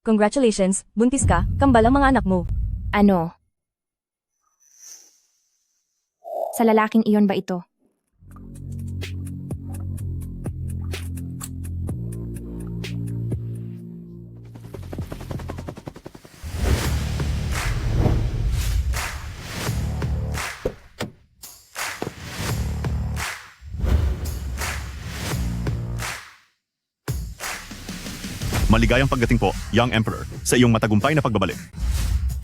Congratulations, buntis ka, kambal ang mga anak mo. Ano? Sa lalaking iyon ba ito? Maligayang pagdating po, Young Emperor, sa iyong matagumpay na pagbabalik.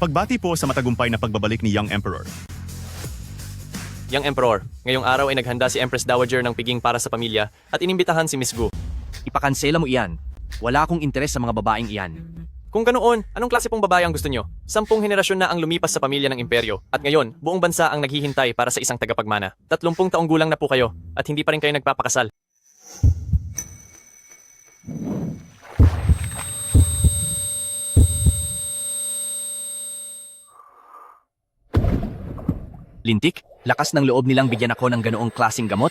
Pagbati po sa matagumpay na pagbabalik ni Young Emperor. Young Emperor, ngayong araw ay naghanda si Empress Dowager ng piging para sa pamilya at inimbitahan si Miss Gu. Ipakansela mo iyan. Wala akong interes sa mga babaeng iyan. Kung ganoon, anong klase pong babae ang gusto nyo? 10 henerasyon na ang lumipas sa pamilya ng imperyo at ngayon, buong bansa ang naghihintay para sa isang tagapagmana. 30 taong gulang na po kayo at hindi pa rin kayo nagpapakasal. Lintik, lakas ng loob nilang bigyan ako ng ganoong klaseng gamot?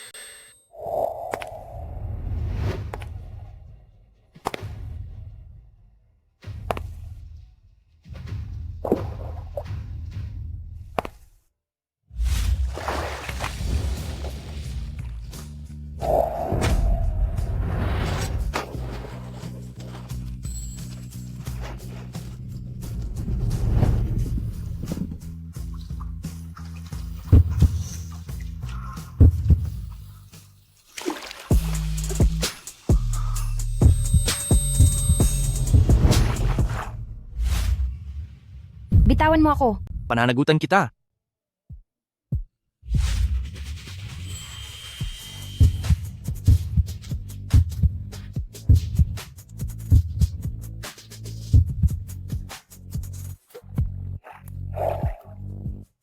Bitawan mo ako. Pananagutan kita.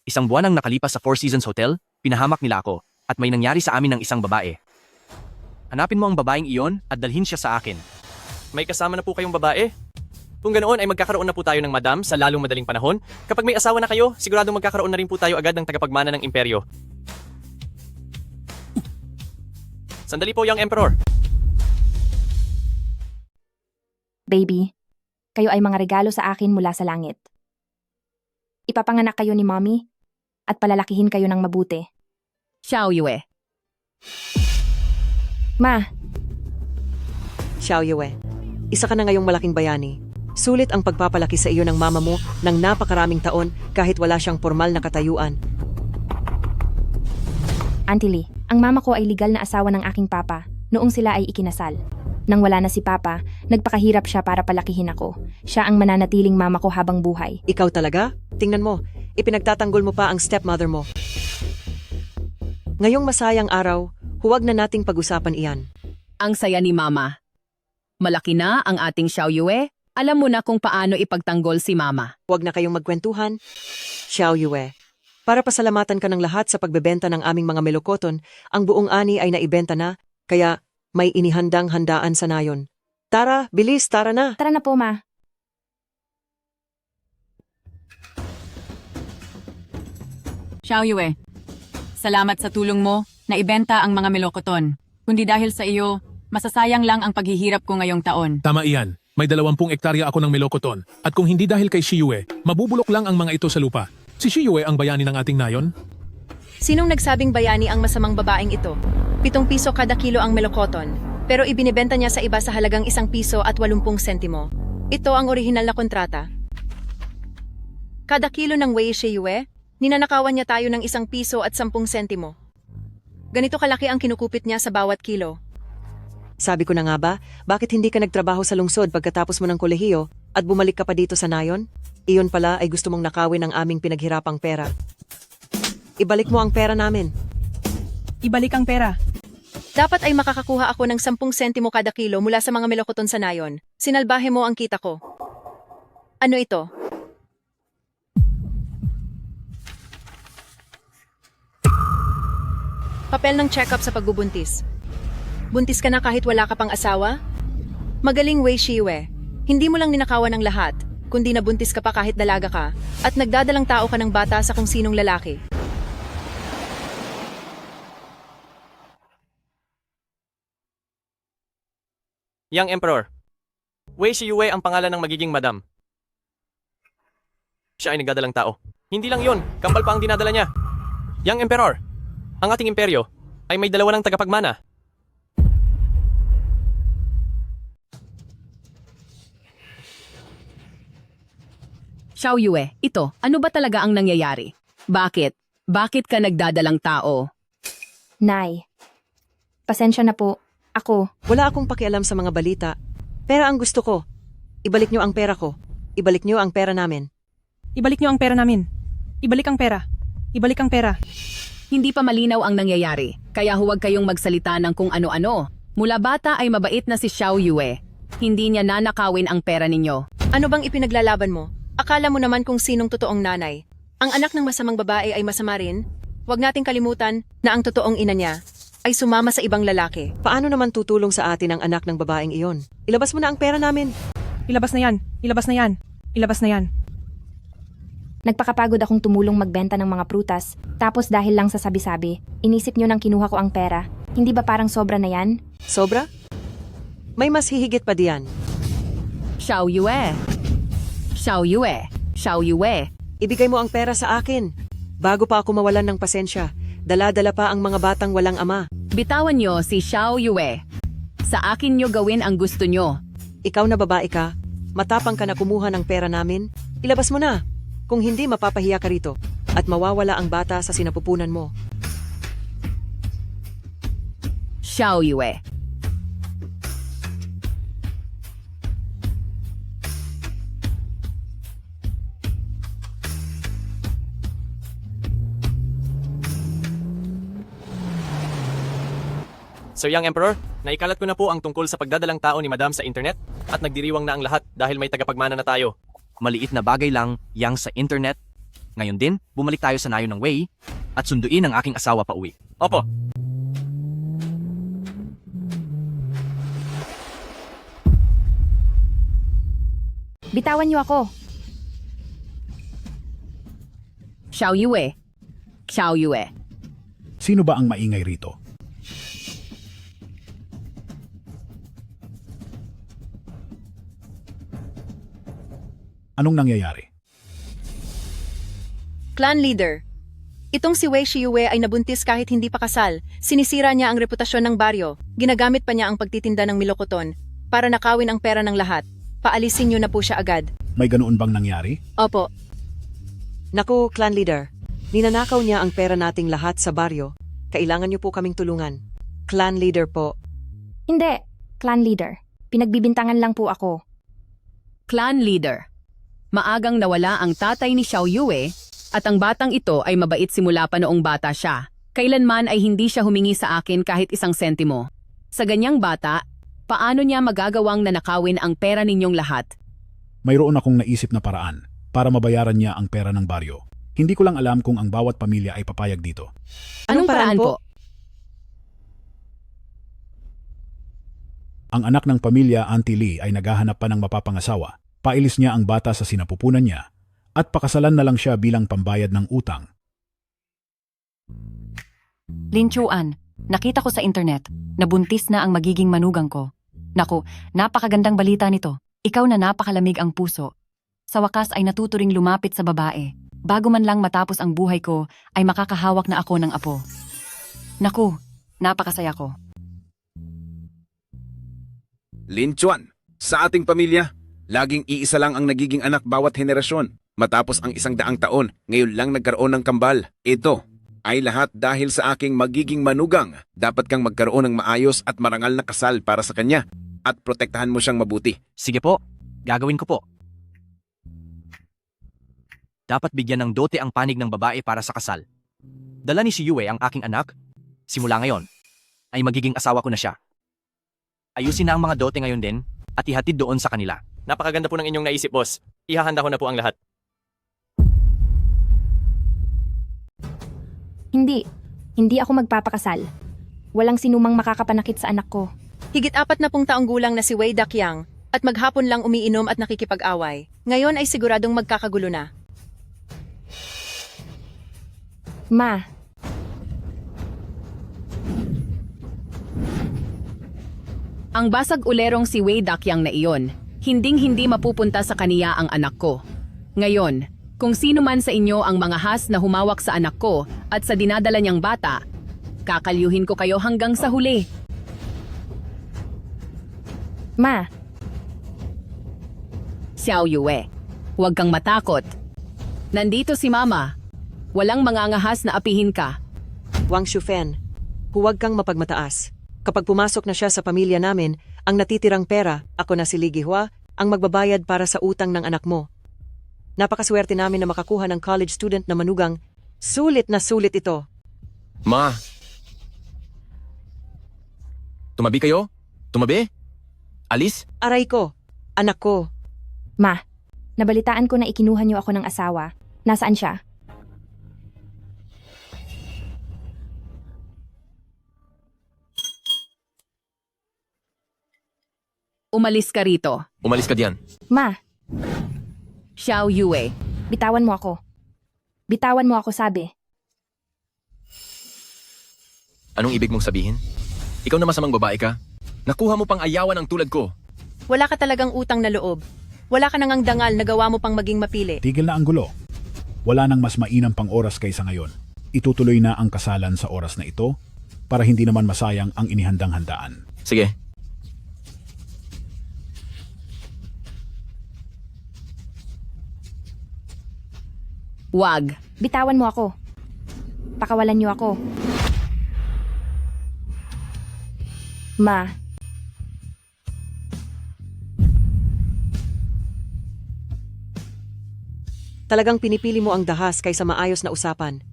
Isang buwan ang nakalipas sa Four Seasons Hotel, pinahamak nila ako, at may nangyari sa amin ng isang babae. Hanapin mo ang babaeng iyon at dalhin siya sa akin. May kasama na po kayong babae? Kung ganoon ay magkakaroon na po tayo ng madam sa lalong madaling panahon. Kapag may asawa na kayo, siguradong magkakaroon na rin po tayo agad ng tagapagmana ng imperyo. Sandali po, Young Emperor. Baby, kayo ay mga regalo sa akin mula sa langit. Ipapanganak kayo ni Mommy at palalakihin kayo ng mabuti. Xiao Yue. Ma, Xiao Yue, isa ka na ngayong malaking bayani. Sulit ang pagpapalaki sa iyo ng mama mo ng napakaraming taon kahit wala siyang formal na katayuan. Auntie Lee, ang mama ko ay legal na asawa ng aking papa noong sila ay ikinasal. Nang wala na si papa, nagpakahirap siya para palakihin ako. Siya ang mananatiling mama ko habang buhay. Ikaw talaga? Tingnan mo, ipinagtatanggol mo pa ang stepmother mo. Ngayong masayang araw, huwag na nating pag-usapan iyan. Ang saya ni Mama. Malaki na ang ating Xiao Yue. Alam mo na kung paano ipagtanggol si Mama. Huwag na kayong magkwentuhan. Xiao Yue, para pasalamatan ka ng lahat sa pagbebenta ng aming mga melokoton, ang buong ani ay naibenta na, kaya may inihandang handaan sa nayon. Tara, bilis, tara na! Tara na po, Ma. Xiao Yue, salamat sa tulong mo na ibenta ang mga melokoton. Kundi dahil sa iyo, masasayang lang ang paghihirap ko ngayong taon. Tama iyan. May 20 ektarya ako ng melokoton. At kung hindi dahil kay Shiyue, mabubulok lang ang mga ito sa lupa. Si Shiyue ang bayani ng ating nayon? Sinong nagsabing bayani ang masamang babaeng ito? 7 piso kada kilo ang melokoton, pero ibinibenta niya sa iba sa halagang 1 piso at 80 sentimo. Ito ang orihinal na kontrata. Kada kilo ng Wei Shiyue, ninanakawan niya tayo ng 1 piso at 10 sentimo. Ganito kalaki ang kinukupit niya sa bawat kilo. Sabi ko na nga ba, bakit hindi ka nagtrabaho sa lungsod pagkatapos mo ng kolehiyo at bumalik ka pa dito sa nayon? Iyon pala ay gusto mong nakawin ang aming pinaghirapang pera. Ibalik mo ang pera namin. Ibalik ang pera. Dapat ay makakakuha ako ng 10 sentimo kada kilo mula sa mga melokoton sa nayon. Sinalbahe mo ang kita ko. Ano ito? Papel ng check-up sa pagbubuntis. Buntis ka na kahit wala ka pang asawa? Magaling Wei Shiyue. Hindi mo lang ninakawan ang lahat, kundi nabuntis ka pa kahit dalaga ka, at nagdadalang tao ka ng bata sa kung sinong lalaki. Young Emperor, Wei Shiyue ang pangalan ng magiging madam. Siya ay nagdadalang tao. Hindi lang yon, kambal pa ang dinadala niya. Young Emperor, ang ating imperyo ay may dalawa ng tagapagmana. Xiao Yue, ito, ano ba talaga ang nangyayari? Bakit? Bakit ka nagdadalang tao? Nay, pasensya na po. Ako, Wala akong pakialam sa mga balita. Pera ang gusto ko. Ibalik niyo ang pera ko. Ibalik niyo ang pera namin. Ibalik niyo ang pera namin. Ibalik ang pera. Ibalik ang pera. Hindi pa malinaw ang nangyayari, kaya huwag kayong magsalita ng kung ano-ano. Mula bata ay mabait na si Xiao Yue. Hindi niya nanakawin ang pera ninyo. Ano bang ipinaglalaban mo? Akala mo naman kung sinong totoong nanay. Ang anak ng masamang babae ay masama rin? Huwag nating kalimutan na ang totoong ina niya ay sumama sa ibang lalaki. Paano naman tutulong sa atin ang anak ng babaeng iyon? Ilabas mo na ang pera namin. Ilabas na yan. Ilabas na yan. Ilabas na yan. nagpakapagod akong tumulong magbenta ng mga prutas, tapos dahil lang sa sabi-sabi, inisip nyo nang kinuha ko ang pera. Hindi ba parang sobra na yan? Sobra? May mas hihigit pa diyan. Xiao Yue. Xiao Yue. Xiao Yue. Ibigay mo ang pera sa akin. Bago pa ako mawalan ng pasensya, dala-dala pa ang mga batang walang ama. Bitawan nyo si Xiao Yue. Sa akin nyo gawin ang gusto nyo. Ikaw na babae ka, matapang ka na kumuha ng pera namin, ilabas mo na. Kung hindi, mapapahiya ka rito at mawawala ang bata sa sinapupunan mo. Xiao Yue. Sir Young Emperor, naikalat ko na po ang tungkol sa pagdadalang tao ni Madam sa internet at nagdiriwang na ang lahat dahil may tagapagmana na tayo. Maliit na bagay lang, yang sa internet. Ngayon din, bumalik tayo sa nayo ng Wei at sunduin ang aking asawa pa uwi. Opo, Bitawan niyo ako. Xiao Yue. Xiao Yue. Sino ba ang maingay rito? Anong nangyayari? Clan leader. Itong si Wei Shiyue ay nabuntis kahit hindi pa kasal. Sinisira niya ang reputasyon ng baryo. Ginagamit pa niya ang pagtitinda ng milokoton para nakawin ang pera ng lahat. Paalisin niyo na po siya agad. May ganoon bang nangyari? Opo, Naku, clan leader, ninanakaw niya ang pera nating lahat sa baryo. Kailangan niyo po kaming tulungan. Clan leader po. Hindi, clan leader. Pinagbibintangan lang po ako. Clan leader. Maagang nawala ang tatay ni Xiao Yue at ang batang ito ay mabait simula pa noong bata siya. Kailanman ay hindi siya humingi sa akin kahit isang sentimo. Sa ganyang bata, paano niya magagawang nanakawin ang pera ninyong lahat? Mayroon akong naisip na paraan para mabayaran niya ang pera ng baryo. Hindi ko lang alam kung ang bawat pamilya ay papayag dito. Anong paraan po? Ang anak ng pamilya Auntie Lee ay naghahanap pa ng mapapangasawa. Pailis niya ang bata sa sinapupunan niya at pakasalan na lang siya bilang pambayad ng utang. Lin Chuan, nakita ko sa internet, nabuntis na ang magiging manugang ko. Naku, napakagandang balita nito. Ikaw na napakalamig ang puso. Sa wakas ay natuturing lumapit sa babae. Bago man lang matapos ang buhay ko, ay makakahawak na ako ng apo. Naku, napakasaya ko. Lin Chuan, sa ating pamilya, laging iisa lang ang nagiging anak bawat henerasyon. Matapos ang 100 taon, ngayon lang nagkaroon ng kambal. Ito ay lahat dahil sa aking magiging manugang. Dapat kang magkaroon ng maayos at marangal na kasal para sa kanya at protektahan mo siyang mabuti. Sige po, gagawin ko po. Dapat bigyan ng dote ang panig ng babae para sa kasal. Dala ni si Yue ang aking anak. Simula ngayon, ay magiging asawa ko na siya. Ayusin na ang mga dote ngayon din at ihatid doon sa kanila. napakaganda po ng inyong naisip, boss. Ihahanda ko na po ang lahat. Hindi ako magpapakasal. Walang sinumang makakapanakit sa anak ko. Higit 40 taong gulang na si Wei Dakyang at maghapon lang umiinom at nakikipag-away. Ngayon ay siguradong magkakagulo na. Ma, Ang basag ulerong si Wei Dakyang na iyon hinding-hindi mapupunta sa kaniya ang anak ko. Ngayon, kung sino man sa inyo ang mga has na humawak sa anak ko at sa dinadala niyang bata, kakalyuhin ko kayo hanggang sa huli. Ma, Xiao Yue, huwag kang matakot. Nandito si Mama. Walang mangangahas na apihin ka. Wang Shufen, huwag kang mapagmataas. Kapag pumasok na siya sa pamilya namin, ang natitirang pera, ako na si Li Gihua, ang magbabayad para sa utang ng anak mo. Napakaswerte namin na makakuha ng college student na manugang. Sulit na sulit ito. Ma! Tumabi kayo? Tumabi? Alis? Aray ko, anak ko. Ma, nabalitaan ko na ikinuha niyo ako ng asawa. Nasaan siya? Umalis ka rito. Umalis ka diyan. Ma, Xiao Yue, bitawan mo ako. Bitawan mo ako, sabi. Anong ibig mong sabihin? Ikaw na masamang babae ka? Nakuha mo pang ayawan ang tulad ko. Wala ka talagang utang na loob. Wala ka nang dangal na gawa mo pang maging mapili. Tigil na ang gulo. Wala nang mas mainam pang oras kaysa ngayon. Itutuloy na ang kasalan sa oras na ito para hindi naman masayang ang inihandang handaan. Sige. wag. Bitawan mo ako. Pakawalan niyo ako. Ma, Talagang pinipili mo ang dahas kaysa maayos na usapan.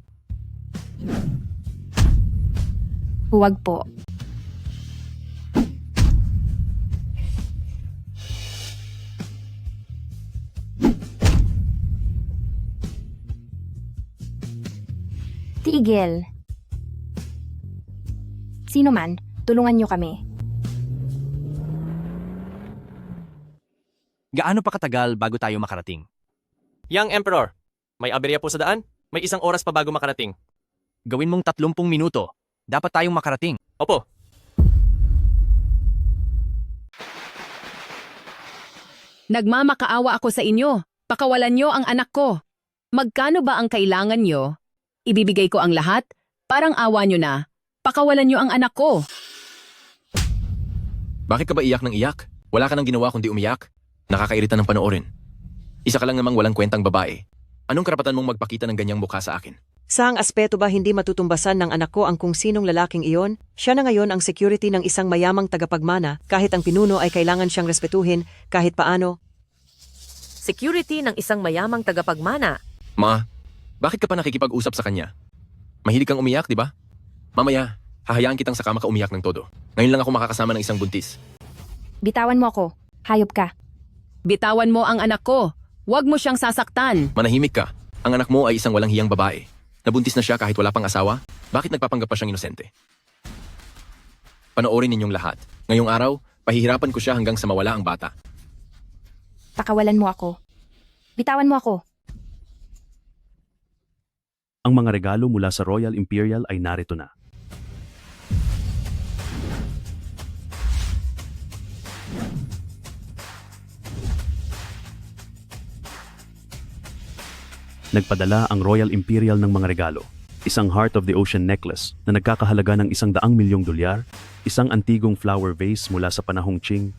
huwag po. Tigil. Sino man, tulungan niyo kami. Gaano pa katagal bago tayo makarating? Young Emperor, may aberya po sa daan? May 1 oras pa bago makarating. Gawin mong 30 minuto. Dapat tayong makarating. Opo. Nagmamakaawa ako sa inyo. Pakawalan niyo ang anak ko. Magkano ba ang kailangan niyo? Ibibigay ko ang lahat? Parang awa niyo na. Pakawalan niyo ang anak ko. Bakit ka ba iyak ng iyak? Wala ka nang ginawa kundi umiyak? Nakakairita ng panoorin. Isa ka lang namang walang kwentang babae. Anong karapatan mong magpakita ng ganyang mukha sa akin? Saang aspeto ba hindi matutumbasan ng anak ko ang kung sinong lalaking iyon? Siya na ngayon ang security ng isang mayamang tagapagmana kahit ang pinuno ay kailangan siyang respetuhin kahit paano. Security ng isang mayamang tagapagmana. Ma, bakit ka pa nakikipag-usap sa kanya? Mahilig kang umiyak, di ba? Mamaya, hahayaan kitang saka makaumiyak ng todo. Ngayon lang ako makakasama ng isang buntis. Bitawan mo ako. Hayop ka. Bitawan mo ang anak ko. Huwag mo siyang sasaktan. Manahimik ka. Ang anak mo ay isang walang hiyang babae. Nabuntis na siya kahit wala pang asawa? Bakit nagpapanggap pa siyang inosente? Panoorin ninyong lahat. Ngayong araw, pahihirapan ko siya hanggang sa mawala ang bata. Pakawalan mo ako. Bitawan mo ako. Ang mga regalo mula sa Royal Imperial ay narito na. Nagpadala ang Royal Imperial ng mga regalo. Isang Heart of the Ocean necklace na nagkakahalaga ng $100 milyong, isang antigong flower vase mula sa panahong Qing,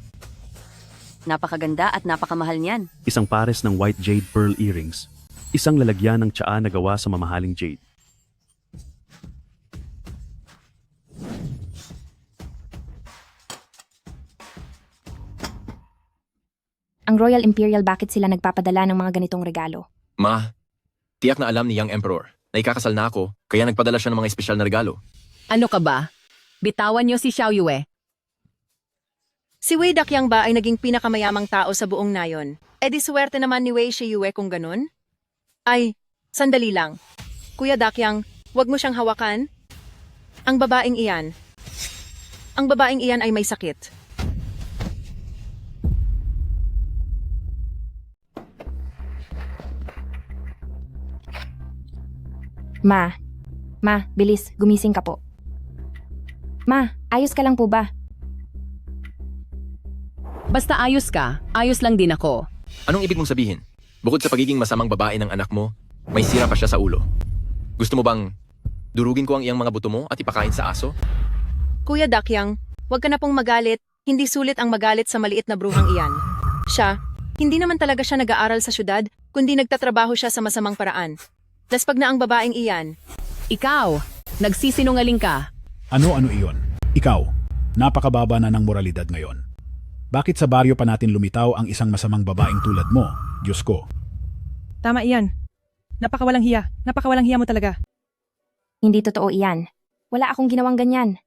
Napakaganda at napakamahal niyan. isang pares ng white jade pearl earrings, isang lalagyan ng tsaa na gawa sa mamahaling jade. Ang Royal Imperial, bakit sila nagpapadala ng mga ganitong regalo? Ma, tiyak na alam ni Young Emperor na ikakasal na ako, kaya nagpadala siya ng mga espesyal na regalo. Ano ka ba? Bitawan niyo si Xiao Yue. Si Wei Dakyang ba ay naging pinakamayamang tao sa buong nayon? E di swerte naman ni Wei Shiyue kung ganun? Ay, sandali lang. Kuya Dakyang, wag mo siyang hawakan. Ang babaeng iyan ay may sakit. Ma, bilis, gumising ka po. Ma, ayos ka lang po ba? Basta ayos ka, ayos lang din ako. Anong ibig mong sabihin? Bukod sa pagiging masamang babae ng anak mo, may sira pa siya sa ulo. Gusto mo bang durugin ko ang iyang mga buto mo at ipakain sa aso? Kuya Dakyang, huwag ka na pong magalit. Hindi sulit ang magalit sa maliit na bruhang iyan. Siya, hindi naman talaga siya nag-aaral sa syudad, kundi nagtatrabaho siya sa masamang paraan. Daspag na ang babaeng iyan. Ikaw, nagsisinungaling ka. Ano-ano iyon? Ikaw, napakababa na ng moralidad ngayon. Bakit sa baryo pa natin lumitaw ang isang masamang babaeng tulad mo? Diyos ko. Tama iyan. Napakawalang hiya. Napakawalang hiya mo talaga. Hindi totoo iyan. Wala akong ginawang ganyan.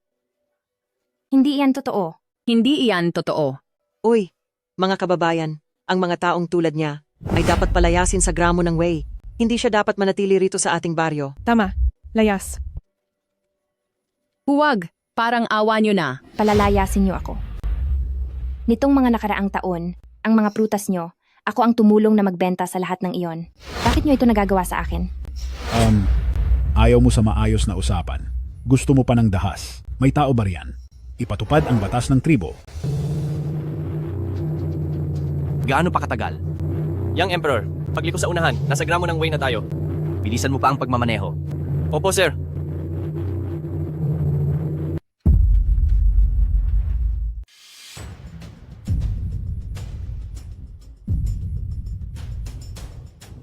Hindi iyan totoo. Hindi iyan totoo. Uy, mga kababayan, ang mga taong tulad niya ay dapat palayasin sa gramo ng Wei. Hindi siya dapat manatili rito sa ating baryo. Tama. Layas. Huwag, parang awa nyo na. Palalayasin niyo ako. Nitong mga nakaraang taon, ang mga prutas nyo, ako ang tumulong na magbenta sa lahat ng iyon. Bakit nyo ito nagagawa sa akin? Ayaw mo sa maayos na usapan. Gusto mo pa ng dahas. May tao ba riyan? Ipatupad ang batas ng tribo. Gaano pa katagal? Young Emperor, pagliko sa unahan, nasa gramo ng Wei na tayo. Bilisan mo pa ang pagmamaneho. Opo, sir.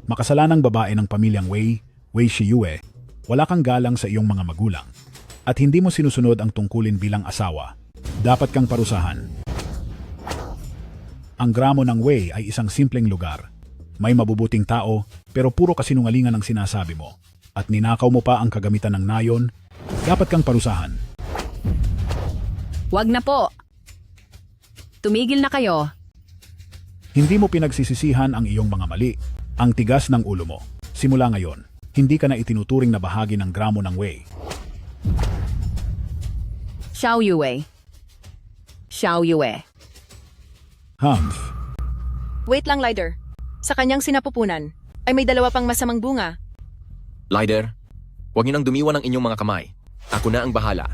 Makasalanang babae ng pamilyang Wei, Wei Shiyue, wala kang galang sa iyong mga magulang. At hindi mo sinusunod ang tungkulin bilang asawa. Dapat kang parusahan. Ang gramo ng Wei ay isang simpleng lugar. May mabubuting tao, pero puro kasinungalingan ang sinasabi mo. At ninakaw mo pa ang kagamitan ng nayon, dapat kang parusahan. Wag na po. Tumigil na kayo. Hindi mo pinagsisisihan ang iyong mga mali. Ang tigas ng ulo mo. Simula ngayon, hindi ka na itinuturing na bahagi ng gramo ng Wei. Xiao Yue. Xiao Yue. Humph. Wait lang, Lider. Sa kanyang sinapupunan, ay may dalawa pang masamang bunga. Lider, huwag niyo nang dumiwan ng inyong mga kamay. Ako na ang bahala.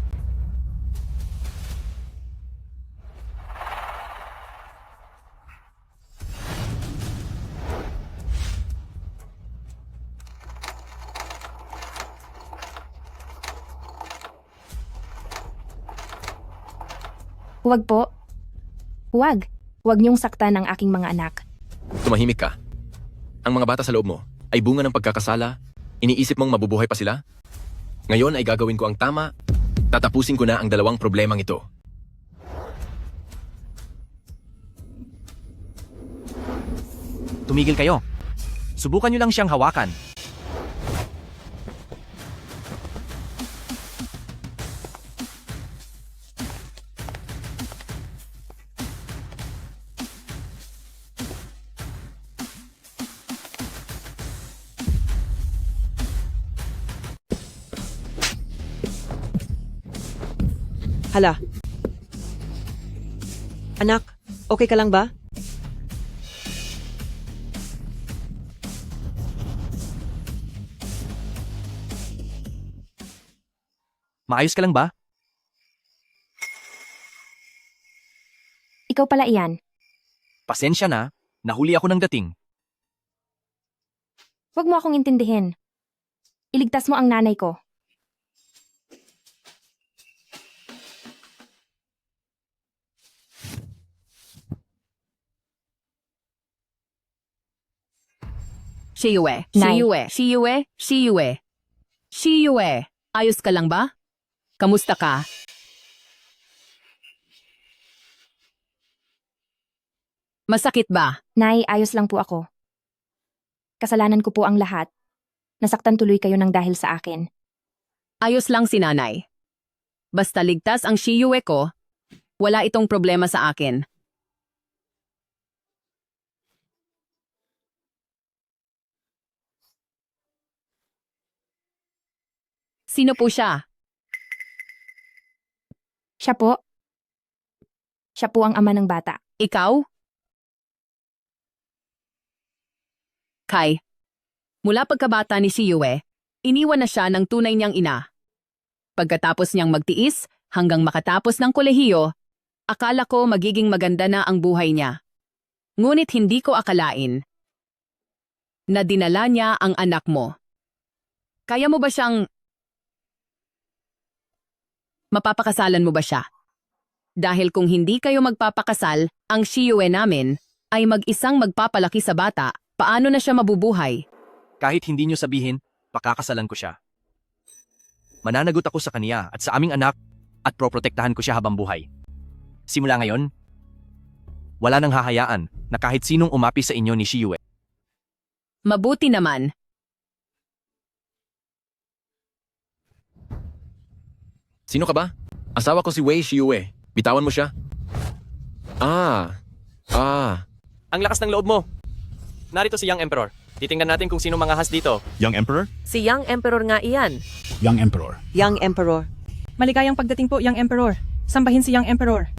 Huwag po. Huwag. Huwag niyong saktan ang aking mga anak. Tumahimik ka. Ang mga bata sa loob mo ay bunga ng pagkakasala. Iniisip mong mabubuhay pa sila? Ngayon ay gagawin ko ang tama. Tatapusin ko na ang dalawang problemang ito. Tumigil kayo. Subukan nyo lang siyang hawakan. Hala. Anak, okay ka lang ba? Maayos ka lang ba? Ikaw pala iyan. Pasensya na, nahuli ako ng dating. Huwag mo akong intindihin. Iligtas mo ang nanay ko. Shiyue. Nay. Shiyue. Shiyue. Shiyue. Shiyue. Ayos ka lang ba? Kamusta ka? Masakit ba? Nay, ayos lang po ako. Kasalanan ko po ang lahat. Nasaktan tuloy kayo ng dahil sa akin. Ayos lang si nanay. Basta ligtas ang Shiyue ko, wala itong problema sa akin. Sino po siya? Siya po. Siya po ang ama ng bata. Ikaw? Kai, mula pagkabata ni Shiyue, iniwan na siya ng tunay niyang ina. Pagkatapos niyang magtiis hanggang makatapos ng kolehiyo, Akala ko magiging maganda na ang buhay niya. Ngunit hindi ko akalain na dinala niya ang anak mo. Kaya mo ba siyang... Mapapakasalan mo ba siya? Dahil kung hindi kayo magpapakasal, ang Shiyue namin ay mag-isang magpapalaki sa bata, paano na siya mabubuhay? Kahit hindi nyo sabihin, pakakasalan ko siya. Mananagot ako sa kaniya at sa aming anak at proprotektahan ko siya habang buhay. Simula ngayon, wala nang hahayaan na kahit sinong umapi sa inyo ni Shiyue. Mabuti naman. Sino ka ba? Asawa ko si Wei Shiyue. Bitawan mo siya. Ang lakas ng loob mo. Narito si Young Emperor. Titingnan natin kung sino mga has dito. Young Emperor? Si Young Emperor nga iyan. Young Emperor. Young Emperor. Maligayang pagdating po, Young Emperor. Sambahin si Young Emperor.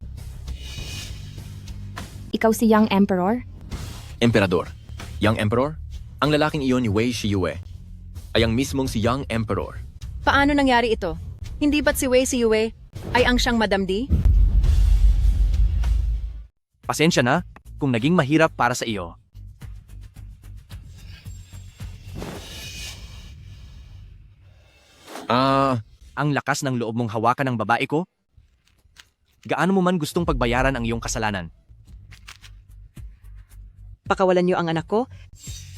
Ikaw si Young Emperor? Emperador. Young Emperor? Ang lalaking iyon ni Wei Shiyue ay ang mismong si Young Emperor. Paano nangyari ito? Hindi ba't si Wei Siyue ay ang siyang Madam D? Pasensya na kung naging mahirap para sa iyo. Ang lakas ng loob mong hawakan ng babae ko? Gaano mo man gustong pagbayaran ang iyong kasalanan? Pakawalan niyo ang anak ko.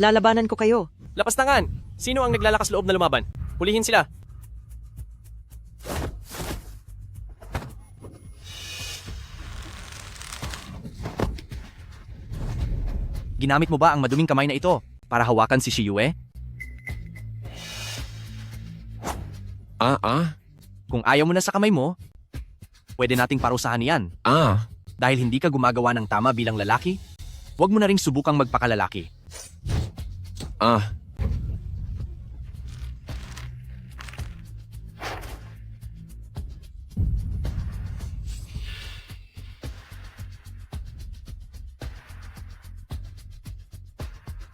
Lalabanan ko kayo. Lapastangan! Sino ang naglalakas loob na lumaban? Pulihin sila. Ginamit mo ba ang maduming kamay na ito para hawakan si Shiyue? Kung ayaw mo na sa kamay mo, pwede nating parusahan yan. Dahil hindi ka gumagawa ng tama bilang lalaki, huwag mo na ring subukang magpakalalaki.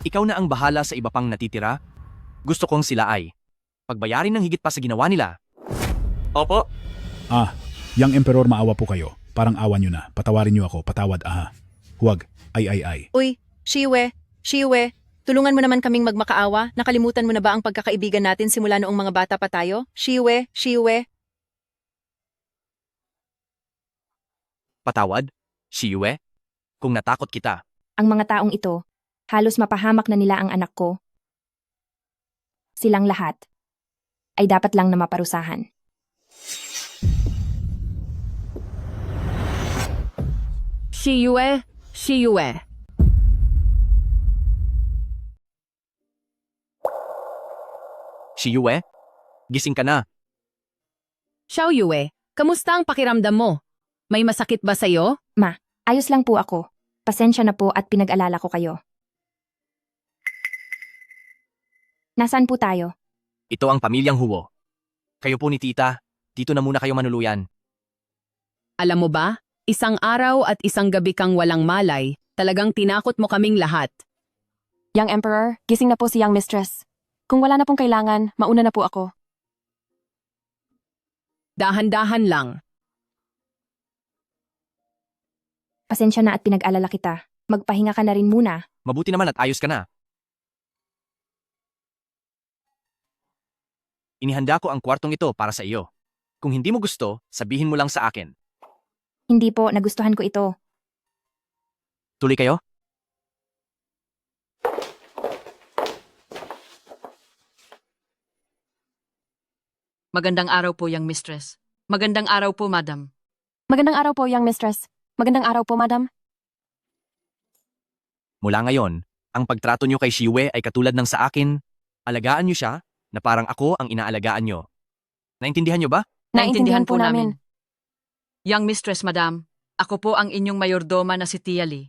Ikaw na ang bahala sa iba pang natitira. Gusto kong sila ay pagbayarin ng higit pa sa ginawa nila. Opo. Young Emperor, maawa po kayo. Parang awa nyo na. Patawarin nyo ako. Patawad, Huwag. Ay. Uy, Shiyue, tulungan mo naman kaming magmakaawa. Nakalimutan mo na ba ang pagkakaibigan natin simula noong mga bata pa tayo? Shiyue. Patawad? Shiyue? Kung natakot kita. Ang mga taong ito, halos mapahamak na nila ang anak ko. Silang lahat ay dapat lang na maparusahan. Shiyue. Shiyue? Gising ka na. Xiaoyue, kamusta ang pakiramdam mo? May masakit ba sa'yo? Ma, ayos lang po ako. Pasensya na po at pinag-alala ko kayo. Nasaan po tayo? Ito ang pamilyang Huo. Kayo po ni tita, dito na muna kayo manuluyan. Alam mo ba, isang araw at isang gabi kang walang malay, talagang tinakot mo kaming lahat. Young Emperor, gising na po si Young Mistress. Kung wala na pong kailangan, mauna na po ako. Dahan-dahan lang. Pasensya na at pinag-alala kita. Magpahinga ka na rin muna. Mabuti naman at ayos ka na. Inihanda ko ang kwartong ito para sa iyo. Kung hindi mo gusto, sabihin mo lang sa akin. Hindi po, nagustuhan ko ito. Tuloy kayo? Magandang araw po, Young Mistress. Magandang araw po, Madam. Magandang araw po, Young Mistress. Magandang araw po, Madam. Mula ngayon, ang pagtrato nyo kay Shiyue ay katulad ng sa akin. Alagaan nyo siya na parang ako ang inaalagaan nyo. Naintindihan nyo ba? Naintindihan po namin. Young Mistress, Madam, ako po ang inyong mayordoma na si Tia Lee.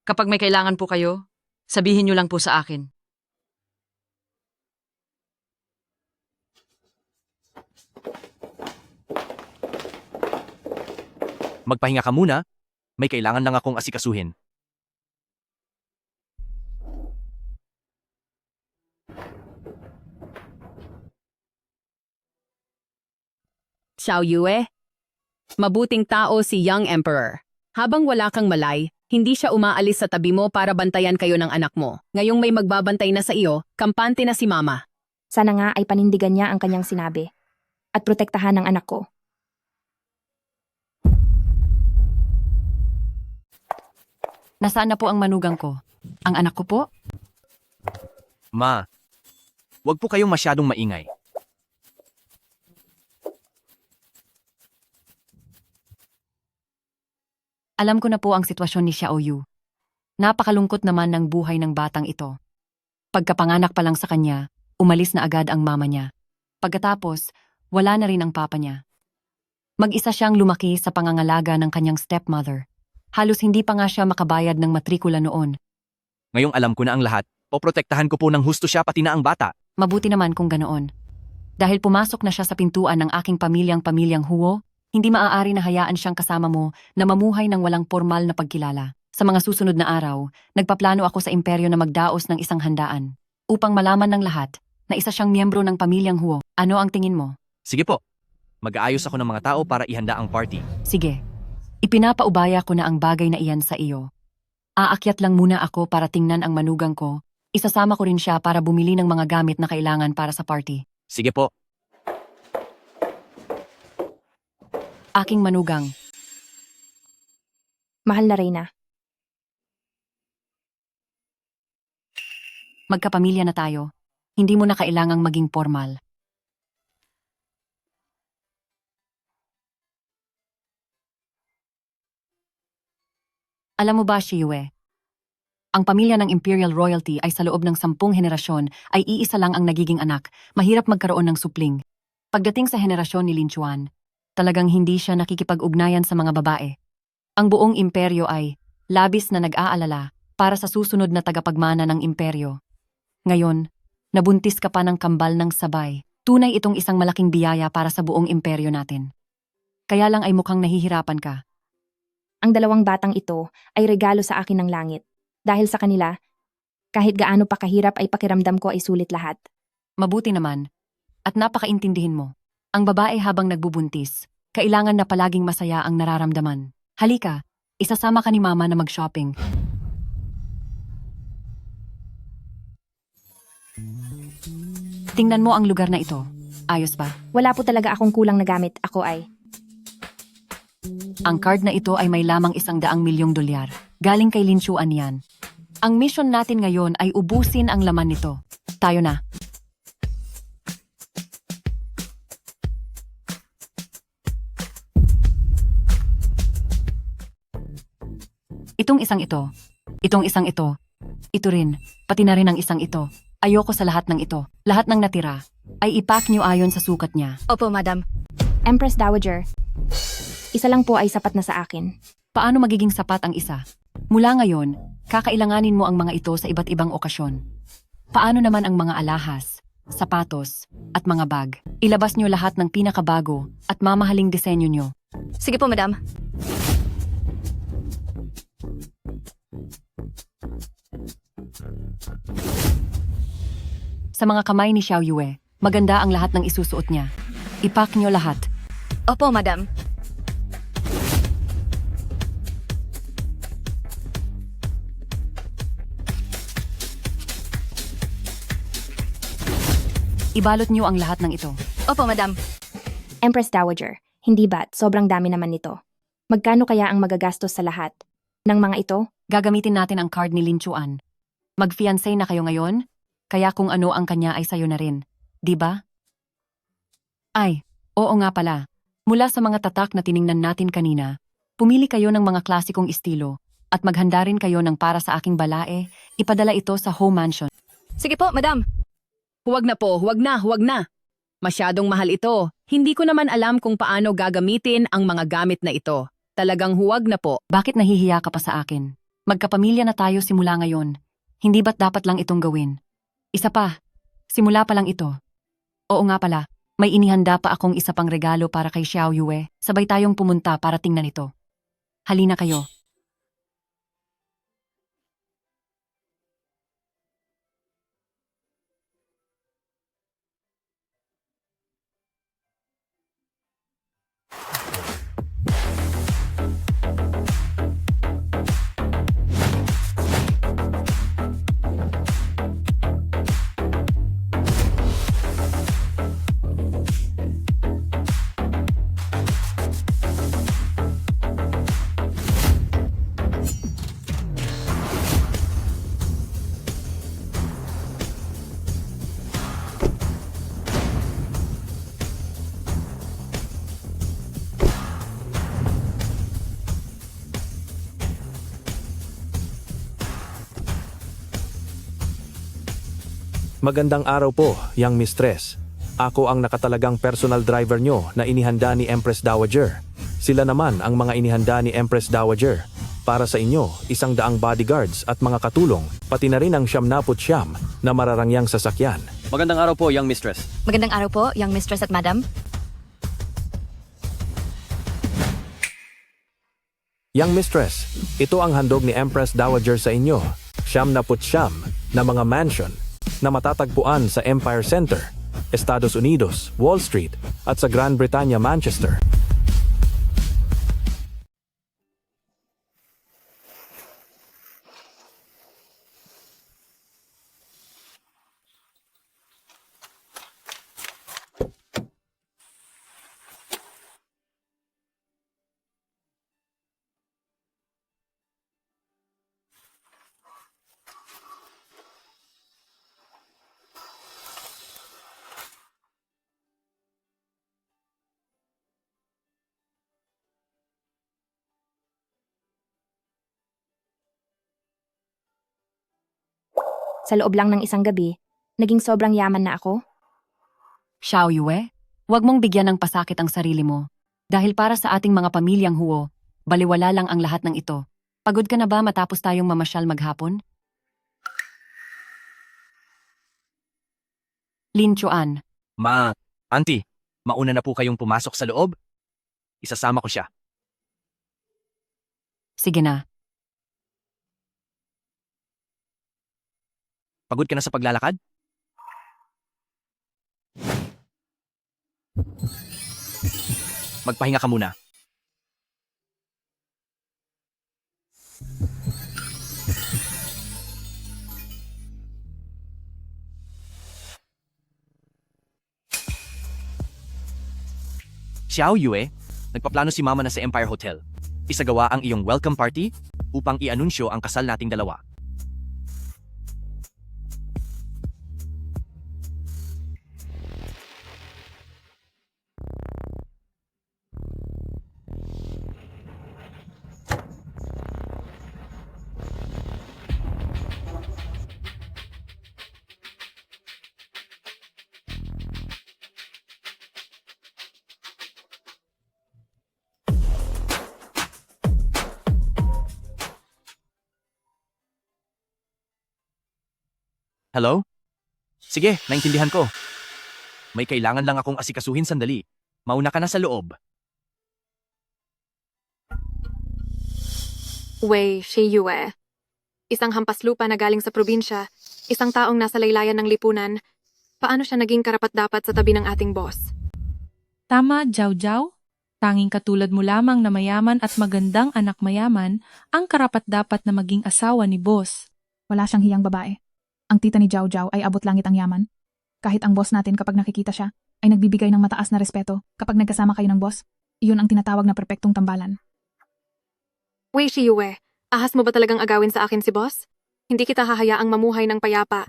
Kapag may kailangan po kayo, sabihin nyo lang po sa akin. Magpahinga ka muna. May kailangan lang akong asikasuhin. Xiaoyue, mabuting tao si Young Emperor. Habang wala kang malay, hindi siya umaalis sa tabi mo para bantayan kayo ng anak mo. Ngayong may magbabantay na sa iyo, kampante na si mama. Sana nga ay panindigan niya ang kanyang sinabi at protektahan ang anak ko. Nasaan na po ang manugang ko? Ang anak ko po? Ma, wag po kayong masyadong maingay. Alam ko na po ang sitwasyon ni Xiaoyu. Napakalungkot naman ng buhay ng batang ito. Pagkapanganak pa lang sa kanya, umalis na agad ang mama niya. Pagkatapos, wala na rin ang papa niya. Mag-isa siyang lumaki sa pangangalaga ng kanyang stepmother. Halos hindi pa nga siya makabayad ng matrikula noon. Ngayong alam ko na ang lahat, poprotektahan ko po ng husto siya pati na ang bata. Mabuti naman kung ganoon. Dahil pumasok na siya sa pintuan ng aking pamilyang Huo, hindi maaari na hayaan siyang kasama mo na mamuhay ng walang formal na pagkilala. Sa mga susunod na araw, nagpaplano ako sa imperyo na magdaos ng isang handaan upang malaman ng lahat na isa siyang miyembro ng pamilyang Huo. Ano ang tingin mo? Sige po, mag-aayos ako ng mga tao para ihanda ang party. Sige, ipinapaubaya ko na ang bagay na iyan sa iyo. Aakyat lang muna ako para tingnan ang manugang ko. Isasama ko rin siya para bumili ng mga gamit na kailangan para sa party. Sige po. Aking manugang. Mahal na Reyna, Magkapamilya na tayo. Hindi mo na kailangang maging formal. Alam mo ba, Shiyue? Ang pamilya ng Imperial Royalty ay sa loob ng 10 henerasyon ay iisa lang ang nagiging anak. Mahirap magkaroon ng supling. Pagdating sa henerasyon ni Lin Chuan, talagang hindi siya nakikipag-ugnayan sa mga babae. Ang buong imperyo ay labis na nag-aalala para sa susunod na tagapagmana ng imperyo. Ngayon, nabuntis ka pa ng kambal ng sabay. Tunay itong isang malaking biyaya para sa buong imperyo natin. Kaya lang ay mukhang nahihirapan ka. ang 2 batang ito ay regalo sa akin ng langit. Dahil sa kanila, kahit gaano pa kahirap ay pakiramdam ko ay sulit lahat. Mabuti naman. At napakaintindihin mo. Ang babae habang nagbubuntis, kailangan na palaging masaya ang nararamdaman. Halika, isasama ka ni mama na mag-shopping. Tingnan mo ang lugar na ito. Ayos ba? Wala po talaga akong kulang na gamit. Ako ay... Ang card na ito ay may lamang $100 milyong. Galing kay Lin Chuan yan. Ang mission natin ngayon ay ubusin ang laman nito. Tayo na. Itong isang ito. Itong isang ito. Ito rin. Pati na rin ang isang ito. Ayoko sa lahat ng ito. Lahat ng natira ay ipack niyo ayon sa sukat niya. Opo, madam. Empress Dowager. Isa lang po ay sapat na sa akin. Paano magiging sapat ang isa? Mula ngayon, kakailanganin mo ang mga ito sa iba't ibang okasyon. Paano naman ang mga alahas, sapatos, at mga bag? Ilabas niyo lahat ng pinakabago at mamahaling disenyo niyo. Sige po, madam. Sa mga kamay ni Xiao Yue, maganda ang lahat ng isusuot niya. Ipack niyo lahat. Opo, madam. Ibalot niyo ang lahat ng ito. Opo, madam. Empress Dowager, hindi ba't sobrang dami naman nito? Magkano kaya ang magagastos sa lahat? Ng mga ito? Gagamitin natin ang card ni Lin Chuan. Mag-fiancé na kayo ngayon? Kaya kung ano ang kanya ay sayo na rin. Di ba? Ay, oo nga pala. Mula sa mga tatak na tiningnan natin kanina, pumili kayo ng mga klasikong estilo at maghanda rin kayo ng para sa aking balae, ipadala ito sa home mansion. Sige po, madam. Huwag na po, huwag na, huwag na. Masyadong mahal ito. Hindi ko naman alam kung paano gagamitin ang mga gamit na ito. Talagang huwag na po. Bakit nahihiya ka pa sa akin? Magkapamilya na tayo simula ngayon. Hindi ba't dapat lang itong gawin? Isa pa, simula pa lang ito. Oo nga pala, may inihanda pa akong isa pang regalo para kay Xiao Yue. Sabay tayong pumunta para tingnan ito. Halina kayo. Magandang araw po, Young Mistress. Ako ang nakatalagang personal driver nyo na inihanda ni Empress Dowager. Sila naman ang mga inihanda ni Empress Dowager. Para sa inyo, 100 bodyguards at mga katulong, pati na rin ang 99 na mararangyang sasakyan. Magandang araw po, Young Mistress. Magandang araw po, Young Mistress at Madam. Young Mistress, ito ang handog ni Empress Dowager sa inyo. 99 na mga mansion na matatagpuan sa Empire Center, Estados Unidos, Wall Street at sa Grand Britannia, Manchester. Sa loob lang ng isang gabi, naging sobrang yaman na ako. Xiao Yue, huwag mong bigyan ng pasakit ang sarili mo. Dahil para sa ating mga pamilyang Huo, baliwala lang ang lahat ng ito. Pagod ka na ba matapos tayong mamasyal maghapon? Lin Chuan. Auntie, mauna na po kayong pumasok sa loob? Isasama ko siya. Sige na. Pagod ka na sa paglalakad? Magpahinga ka muna. Xiao Yue, nagpaplano si Mama na sa Empire Hotel. Isagawa ang iyong welcome party upang i-anunsyo ang kasal nating dalawa. Hello? Sige, naintindihan ko. May kailangan lang akong asikasuhin sandali. Mauna ka na sa loob. Wei Shiyue. Isang hampas lupa na galing sa probinsya, isang taong nasa laylayan ng lipunan. Paano siya naging karapat-dapat sa tabi ng ating boss? Tama, Jiao Jiao. Tanging katulad mo lamang na mayaman at magandang anak mayaman ang karapat-dapat na maging asawa ni boss. Wala siyang hiyang babae. Ang tita ni Jiao Jiao ay abot langit ang yaman. Kahit ang boss natin kapag nakikita siya, ay nagbibigay ng mataas na respeto kapag nagkasama kayo ng boss. Iyon ang tinatawag na perpektong tambalan. Wei Shiyue, ahas mo ba talagang agawin sa akin si boss? Hindi kita hahayaang mamuhay ng payapa.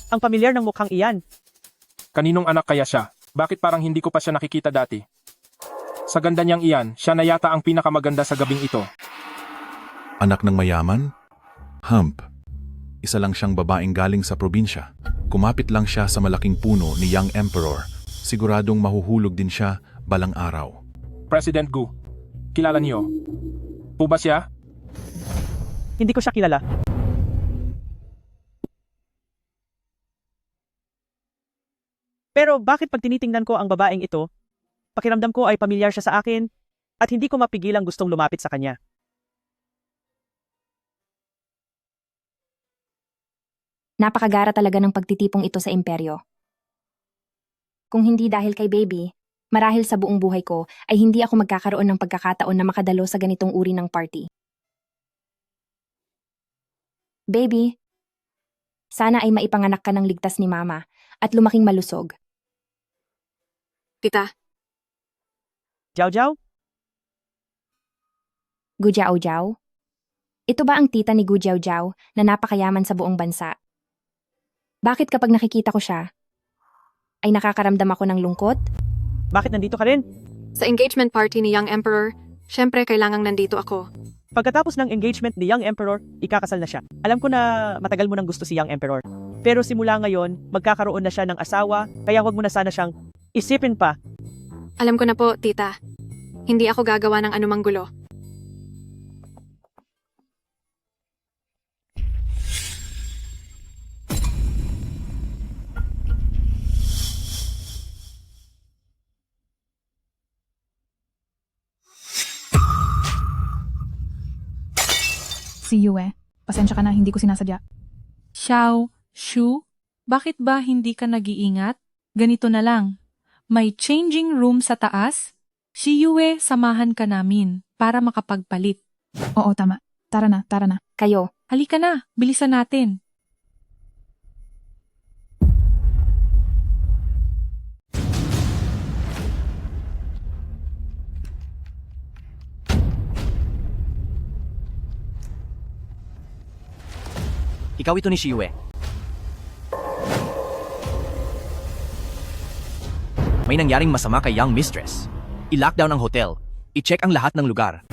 Ang pamilyar ng mukhang iyan. Kaninong anak kaya siya? Bakit parang hindi ko pa siya nakikita dati? Sa ganda niyang iyan, siya na yata ang pinakamaganda sa gabing ito. Anak ng mayaman? Hump. Isa lang siyang babaeng galing sa probinsya. Kumapit lang siya sa malaking puno ni Young Emperor. Siguradong mahuhulog din siya balang araw. President Gu, kilala niyo? Po ba siya? Hindi ko siya kilala. Pero bakit pag tinitingnan ko ang babaeng ito, pakiramdam ko ay pamilyar siya sa akin at hindi ko mapigilang gustong lumapit sa kanya. Napakagara talaga ng pagtitipong ito sa imperyo. Kung hindi dahil kay baby, marahil sa buong buhay ko ay hindi ako magkakaroon ng pagkakataon na makadalo sa ganitong uri ng party. Baby, sana ay maipanganak ka ng ligtas ni Mama at lumaking malusog. Tita. Jiao Jiao? Gu Jiao Jiao? Ito ba ang tita ni Gu Jiao na napakayaman sa buong bansa? Bakit kapag nakikita ko siya, ay nakakaramdam ako ng lungkot? Bakit nandito ka rin? Sa engagement party ni Young Emperor, syempre kailangang nandito ako. Pagkatapos ng engagement ni Young Emperor, ikakasal na siya. Alam ko na matagal mo nang gusto si Young Emperor. Pero simula ngayon, magkakaroon na siya ng asawa, kaya huwag mo na sana siyang isipin pa. Alam ko na po, tita. Hindi ako gagawa ng anumang gulo. Si Yue, pasensya ka na, hindi ko sinasadya. Xiao, Shu, bakit ba hindi ka nag-iingat? Ganito na lang. May changing room sa taas? Si Yue, samahan ka namin para makapagpalit. Oo, tama. Tara na, tara na. Kayo. Halika na, bilisan natin. Ikaw ito ni Shiyue. May nangyaring masama kay Young Mistress. I-lockdown ang hotel. I-check ang lahat ng lugar.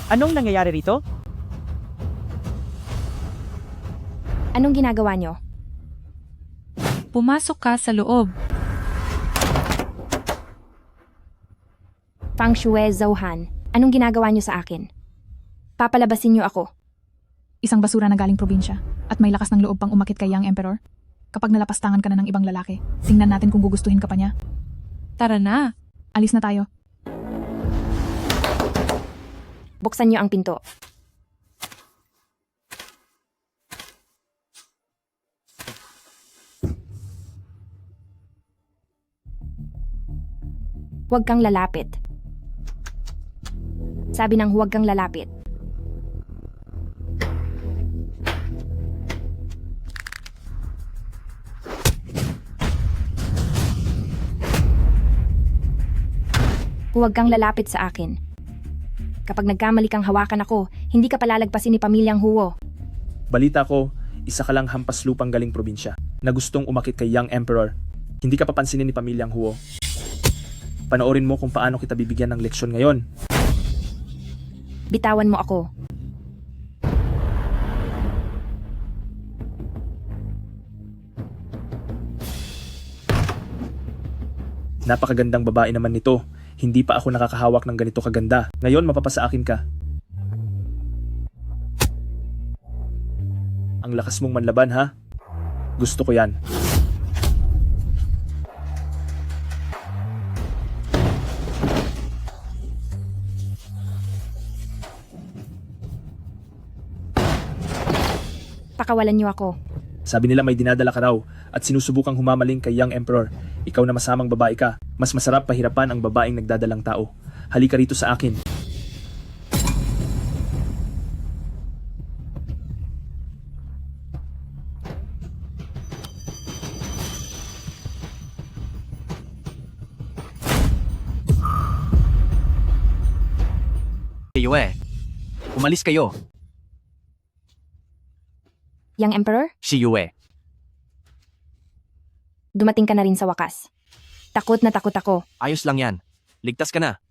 Anong nangyayari rito? Anong ginagawa nyo? Pumasok ka sa loob. Fang Shui Zhouhan, anong ginagawa nyo sa akin? Papalabasin nyo ako. Isang basura na galing probinsya at may lakas ng loob pang umakit kay Young Emperor. Kapag nalapastangan ka na ng ibang lalaki, tingnan natin kung gugustuhin ka pa niya. Tara na. Alis na tayo. Buksan nyo ang pinto. Huwag kang lalapit. Sabi ng huwag kang lalapit. Huwag kang lalapit sa akin. Kapag nagkamali kang hawakan ako, hindi ka palalagpasin ni Pamilyang Huo. Balita ko, isa ka lang hampas lupang galing probinsya na gustong umakit kay Young Emperor. Hindi ka papansinin ni Pamilyang Huo. Panoorin mo kung paano kita bibigyan ng leksyon ngayon. Bitawan mo ako. Napakagandang babae naman nito. Hindi pa ako nakakahawak ng ganito kaganda. Ngayon mapapasa akin ka. Ang lakas mong manlaban ha? Gusto ko yan. Pakawalan niyo ako. Sabi nila may dinadala ka raw at sinusubukang humamaling kay Young Emperor. Ikaw na masamang babae ka. Mas masarap pahirapan ang babaeng nagdadalang tao. Halika rito sa akin. Yue, umalis kayo. Young Emperor, Shiyue. dumating ka na rin sa wakas. Takot na takot ako. Ayos lang yan. Ligtas ka na.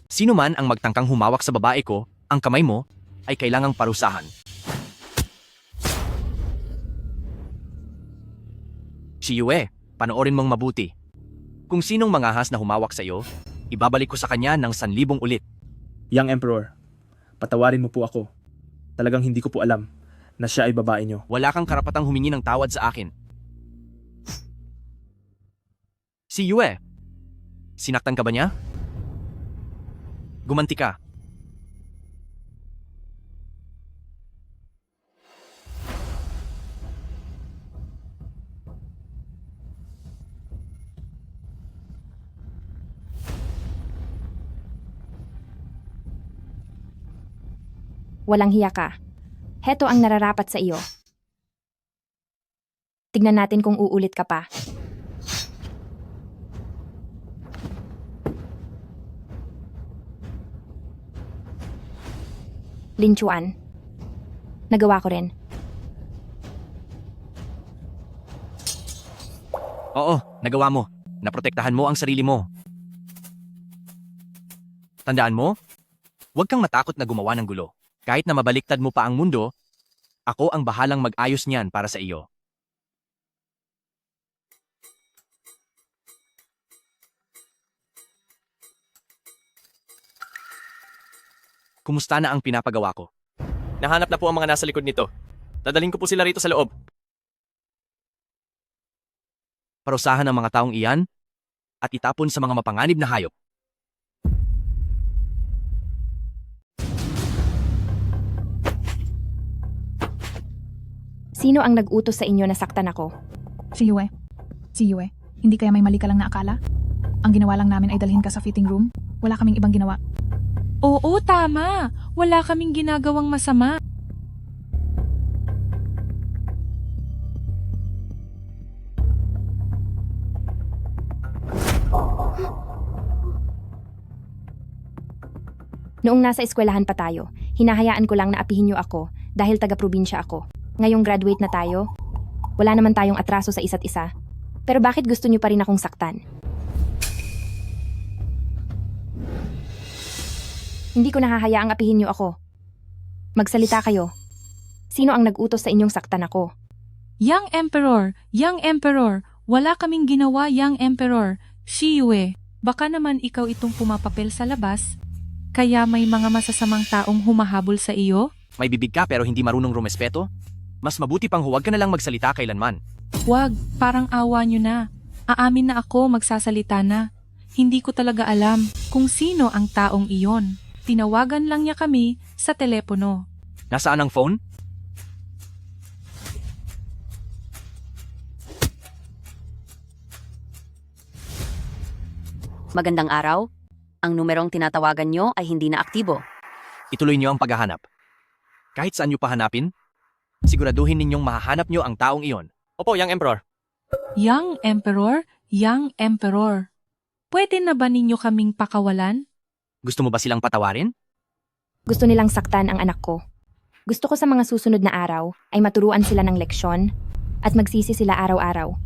Sino man ang magtangkang humawak sa babae ko, ang kamay mo ay kailangang parusahan. Shiyue, panoorin mong mabuti. Kung sinong mangahas na humawak sa iyo, ibabalik ko sa kanya ng 1,000 ulit. Young Emperor, patawarin mo po ako. Talagang hindi ko po alam na siya ay babae niyo. Wala kang karapatang humingi ng tawad sa akin. Si Yue, sinaktan ka ba niya? Gumanti ka. Walang hiya ka. Heto ang nararapat sa iyo. Tignan natin kung uulit ka pa. Lin Chuan. Nagawa ko rin. Oo, nagawa mo. Naprotektahan mo ang sarili mo. Tandaan mo, huwag kang matakot na gumawa ng gulo. Kahit na mabaliktad mo pa ang mundo, ako ang bahalang mag-ayos niyan para sa iyo. Kumusta na ang pinapagawa ko? Nahanap na po ang mga nasa likod nito. Dadaling ko po sila rito sa loob. Parusahan ang mga taong iyan at itapon sa mga mapanganib na hayop. Sino ang nag-utos sa inyo na saktan ako? Si Yue. Si Yue. Hindi kaya may mali ka lang na akala? Ang ginawa lang namin ay dalhin ka sa fitting room. Wala kaming ibang ginawa. Oo, tama. Wala kaming ginagawang masama. Noong nasa eskwelahan pa tayo, hinahayaan ko lang na apihin niyo ako dahil taga-probinsya ako. Ngayong graduate na tayo, wala naman tayong atraso sa isa't isa. Pero bakit gusto niyo pa rin akong saktan? Hindi ko nahahayaang apihin niyo ako. Magsalita kayo. Sino ang nag-utos sa inyong saktan ako? Young Emperor! Young Emperor! Wala kaming ginawa, Young Emperor. Si Yue, baka naman ikaw itong pumapapel sa labas? Kaya may mga masasamang taong humahabol sa iyo? May bibig ka pero hindi marunong rumespeto? Mas mabuti pang huwag ka na lang magsalita kailanman. Wag, parang awa nyo na. Aamin na ako, magsasalita na. Hindi ko talaga alam kung sino ang taong iyon. Tinawagan lang niya kami sa telepono. Nasaan ang phone? Magandang araw. Ang numerong tinatawagan nyo ay hindi na aktibo. Ituloy niyo ang paghahanap. Kahit saan niyo pahanapin, siguraduhin ninyong mahahanap niyo ang taong iyon. Opo, Young Emperor. Young Emperor, Young Emperor. Pwede na ba ninyo kaming pakawalan? Gusto mo ba silang patawarin? Gusto nilang saktan ang anak ko. Gusto ko sa mga susunod na araw ay maturuan sila ng leksyon at magsisi sila araw-araw.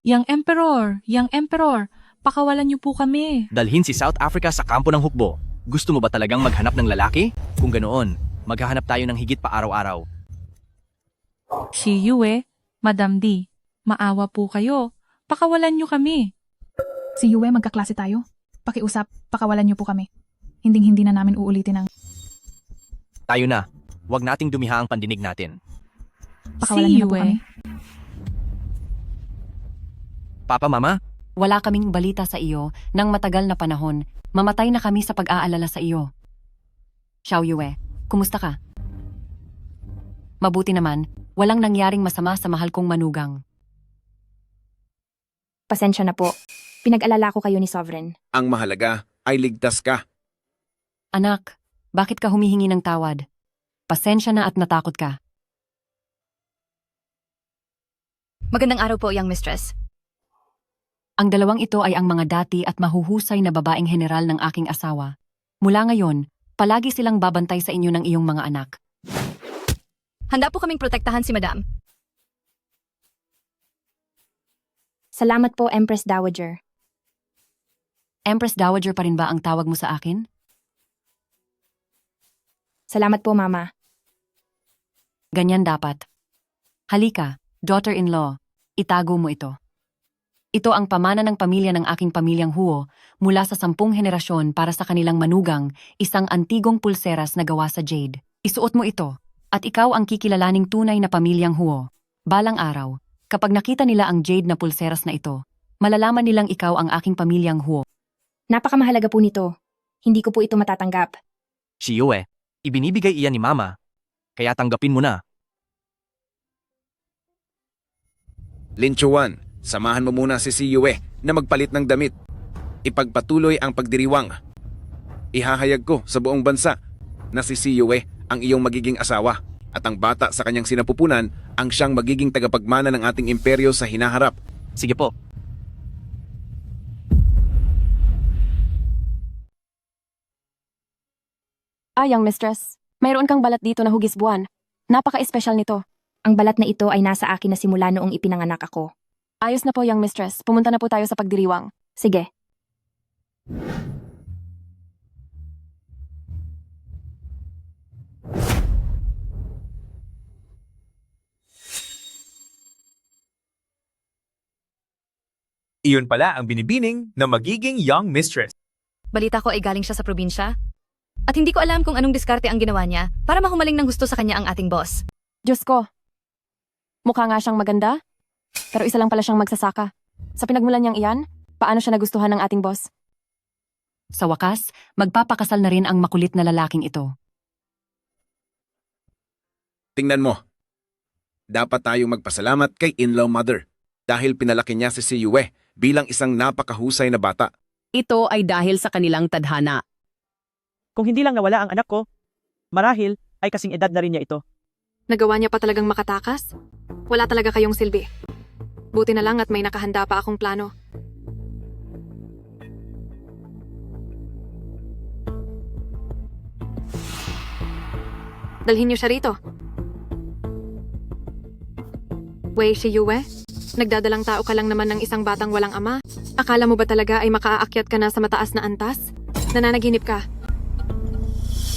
Young Emperor, pakawalan niyo po kami. Dalhin si South Africa sa kampo ng hukbo. Gusto mo ba talagang maghanap ng lalaki? Kung ganoon, maghahanap tayo ng higit pa araw-araw. Si Yue, Madam D, maawa po kayo. Pakawalan niyo kami. Si Yue, magkaklase tayo. Pakiusap, pakawalan niyo po kami. Hinding-hindi na namin uulitin ang... Tayo na. Huwag nating dumiha ang pandinig natin. Pakawalan niyo po kami. Papa, Mama? Wala kaming balita sa iyo nang matagal na panahon. Mamatay na kami sa pag-aalala sa iyo. Xiao Yue, kumusta ka? Mabuti naman, walang nangyaring masama sa mahal kong manugang. Pasensya na po. Pinag-alala ko kayo ni Sovereign. Ang mahalaga ay ligtas ka. Anak, bakit ka humihingi ng tawad? Pasensya na at natakot ka. Magandang araw po, Young Mistress. Ang dalawang ito ay ang mga dati at mahuhusay na babaeng general ng aking asawa. Mula ngayon, palagi silang babantay sa inyo ng iyong mga anak. Handa po kaming protektahan si Madam. Salamat po, Empress Dowager. Empress Dowager pa rin ba ang tawag mo sa akin? Salamat po, Mama. Ganyan dapat. Halika, daughter-in-law, itago mo ito. Ito ang pamana ng pamilya ng aking pamilyang Huo mula sa 10 henerasyon para sa kanilang manugang, isang antigong pulseras na gawa sa jade. Isuot mo ito, at ikaw ang kikilalaning tunay na pamilyang Huo. Balang araw, kapag nakita nila ang jade na pulseras na ito, malalaman nilang ikaw ang aking pamilyang Huo. Napakamahalaga po nito. Hindi ko po ito matatanggap. Si Yue, ibinibigay iyan ni Mama, kaya tanggapin mo na. Lin Chuan, samahan mo muna si Yue na magpalit ng damit. Ipagpatuloy ang pagdiriwang. Ihahayag ko sa buong bansa na si Yue ang iyong magiging asawa at ang bata sa kanyang sinapupunan ang siyang magiging tagapagmana ng ating imperyo sa hinaharap. Sige po. Young mistress. Mayroon kang balat dito na hugis buwan. Napaka-espesyal nito. Ang balat na ito ay nasa akin na simula noong ipinanganak ako. Ayos na po, young mistress. Pumunta na po tayo sa pagdiriwang. Sige. Iyon pala ang binibining na magiging young mistress. Balita ko ay galing siya sa probinsya. At hindi ko alam kung anong diskarte ang ginawa niya para mahumaling ng gusto sa kanya ang ating boss. Diyos ko. Mukha nga siyang maganda, pero isa lang pala siyang magsasaka. Sa pinagmulan niyang iyan, paano siya nagustuhan ng ating boss? Sa wakas, magpapakasal na rin ang makulit na lalaking ito. Tingnan mo. Dapat tayong magpasalamat kay in-law mother dahil pinalaki niya si Yue bilang isang napakahusay na bata. Ito ay dahil sa kanilang tadhana. Kung hindi lang nawala ang anak ko, marahil ay kasing edad na rin niya ito. Nagawa niya pa talagang makatakas? Wala talaga kayong silbi. Buti na lang at may nakahanda pa akong plano. Dalhin niyo siya rito. Wei Yue, nagdadalang tao ka lang naman ng isang batang walang ama. Akala mo ba talaga ay makaakyat ka na sa mataas na antas? Nananaginip ka.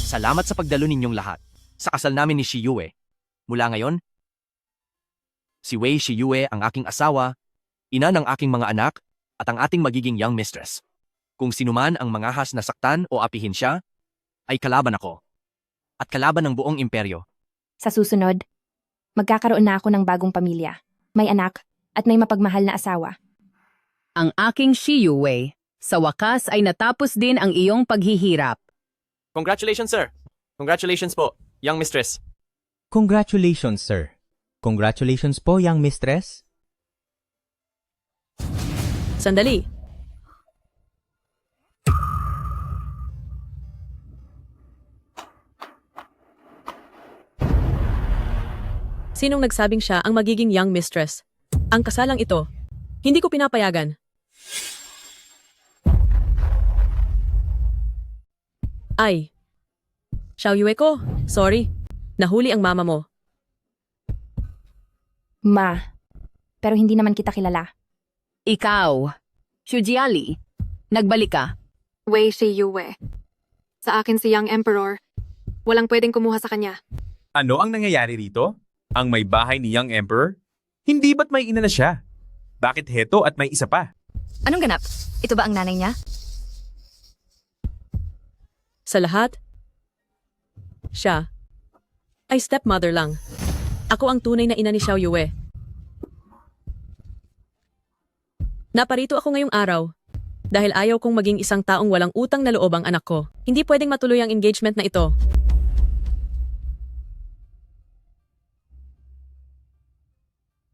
Salamat sa pagdalo ninyong lahat sa kasal namin ni Yue. Mula ngayon, si Wei Yue ang aking asawa, ina ng aking mga anak, at ang ating magiging young mistress. Kung sinuman ang mangahas na saktan o apihin siya, ay kalaban ako. At kalaban ng buong imperyo. Sa susunod, magkakaroon na ako ng bagong pamilya. May anak at may mapagmahal na asawa. Ang aking Yue, sa wakas ay natapos din ang iyong paghihirap. Congratulations, sir. Congratulations po, young mistress. Congratulations, sir. Congratulations po, young mistress. Sandali. Sinong nagsabing siya ang magiging young mistress? Ang kasalang ito, hindi ko pinapayagan. Ay, Yue ko, sorry. Nahuli ang mama mo. Ma, pero hindi naman kita kilala. Ikaw, Shujiali, nagbalik ka. Wei Yue. Sa akin si Young Emperor. Walang pwedeng kumuha sa kanya. Ano ang nangyayari rito? Ang may bahay ni Young Emperor? Hindi ba't may ina na siya? Bakit heto at may isa pa? Anong ganap? Ito ba ang nanay niya? Sa lahat, siya ay stepmother lang. Ako ang tunay na ina ni Yue. Naparito ako ngayong araw dahil ayaw kong maging isang taong walang utang na loob ang anak ko. Hindi pwedeng matuloy ang engagement na ito.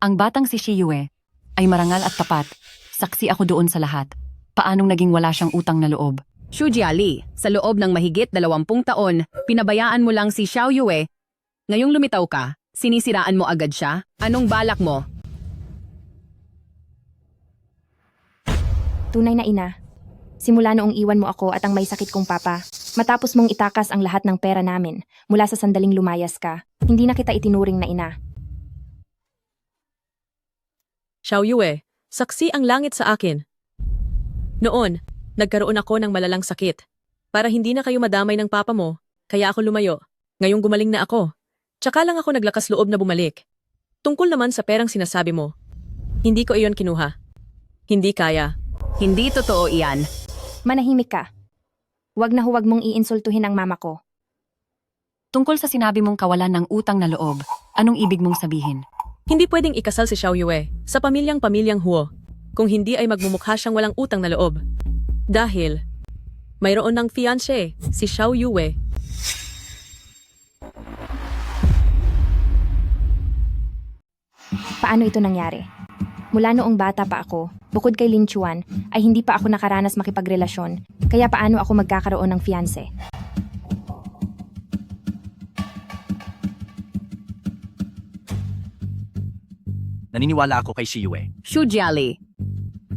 Ang batang si Yue ay marangal at tapat. Saksi ako doon sa lahat. Paanong naging wala siyang utang na loob? Shujiali, sa loob ng mahigit 20 taon, pinabayaan mo lang si Yue. Ngayong lumitaw ka, sinisiraan mo agad siya? Anong balak mo? Tunay na ina. Simula noong iwan mo ako at ang may sakit kong papa, matapos mong itakas ang lahat ng pera namin mula sa sandaling lumayas ka, hindi na kita itinuring na ina. Yue, saksi ang langit sa akin. Noon, nagkaroon ako ng malalang sakit. Para hindi na kayo madamay ng papa mo, kaya ako lumayo. Ngayong gumaling na ako. Tsaka lang ako naglakas loob na bumalik. Tungkol naman sa perang sinasabi mo, hindi ko iyon kinuha. Hindi kaya. Hindi totoo iyan. Manahimik ka. Huwag na huwag mong iinsultuhin ang mama ko. Tungkol sa sinabi mong kawalan ng utang na loob, anong ibig mong sabihin? Hindi pwedeng ikasal si Yue sa pamilyang Huo kung hindi ay magmumukha siyang walang utang na loob. Dahil mayroon ng fiancé, si Yue. Paano ito nangyari? Mula noong bata pa ako, bukod kay Lin Chuan, ay hindi pa ako nakaranas makipagrelasyon, kaya paano ako magkakaroon ng fiancé? Naniniwala ako kay si Yue. Shu Jiali,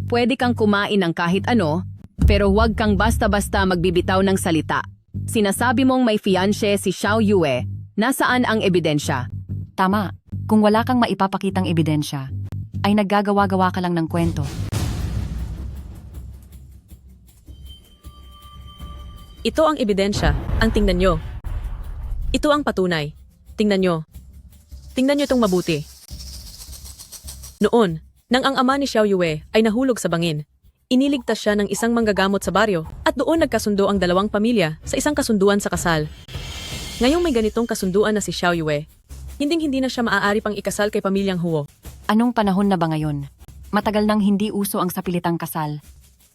pwede kang kumain ng kahit ano, pero huwag kang basta-basta magbibitaw ng salita. Sinasabi mong may fiancé si Xiao Yue, nasaan ang ebidensya? Tama, kung wala kang maipapakitang ebidensya, ay naggagawa-gawa ka lang ng kwento. Ito ang ebidensya, ang tingnan nyo. Ito ang patunay. Tingnan nyo. Tingnan nyo itong mabuti. Noon, nang ang ama ni Xiao Yue ay nahulog sa bangin, iniligtas siya ng isang manggagamot sa baryo at doon nagkasundo ang dalawang pamilya sa isang kasunduan sa kasal. Ngayong may ganitong kasunduan na si Xiao Yue, hinding-hindi na siya maaari pang ikasal kay pamilyang Huo. Anong panahon na ba ngayon? Matagal nang hindi uso ang sapilitang kasal.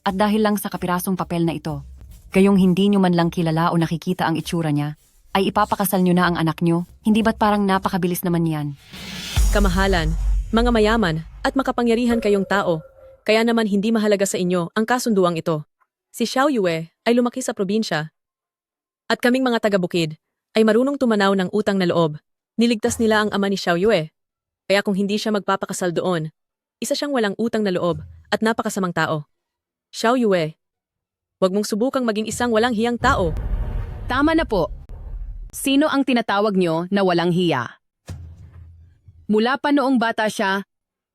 At dahil lang sa kapirasong papel na ito, gayong hindi nyo man lang kilala o nakikita ang itsura niya, ay ipapakasal nyo na ang anak nyo, hindi ba't parang napakabilis naman yan? Kamahalan, mga mayaman at makapangyarihan kayong tao, kaya naman hindi mahalaga sa inyo ang kasunduang ito. Si Xiao Yue ay lumaki sa probinsya at kaming mga taga-bukid ay marunong tumanaw ng utang na loob. Niligtas nila ang ama ni Xiao Yue, kaya kung hindi siya magpapakasal doon, isa siyang walang utang na loob at napakasamang tao. Xiao Yue, huwag mong subukang maging isang walang hiyang tao. Tama na po. Sino ang tinatawag nyo na walang hiya? Mula pa noong bata siya,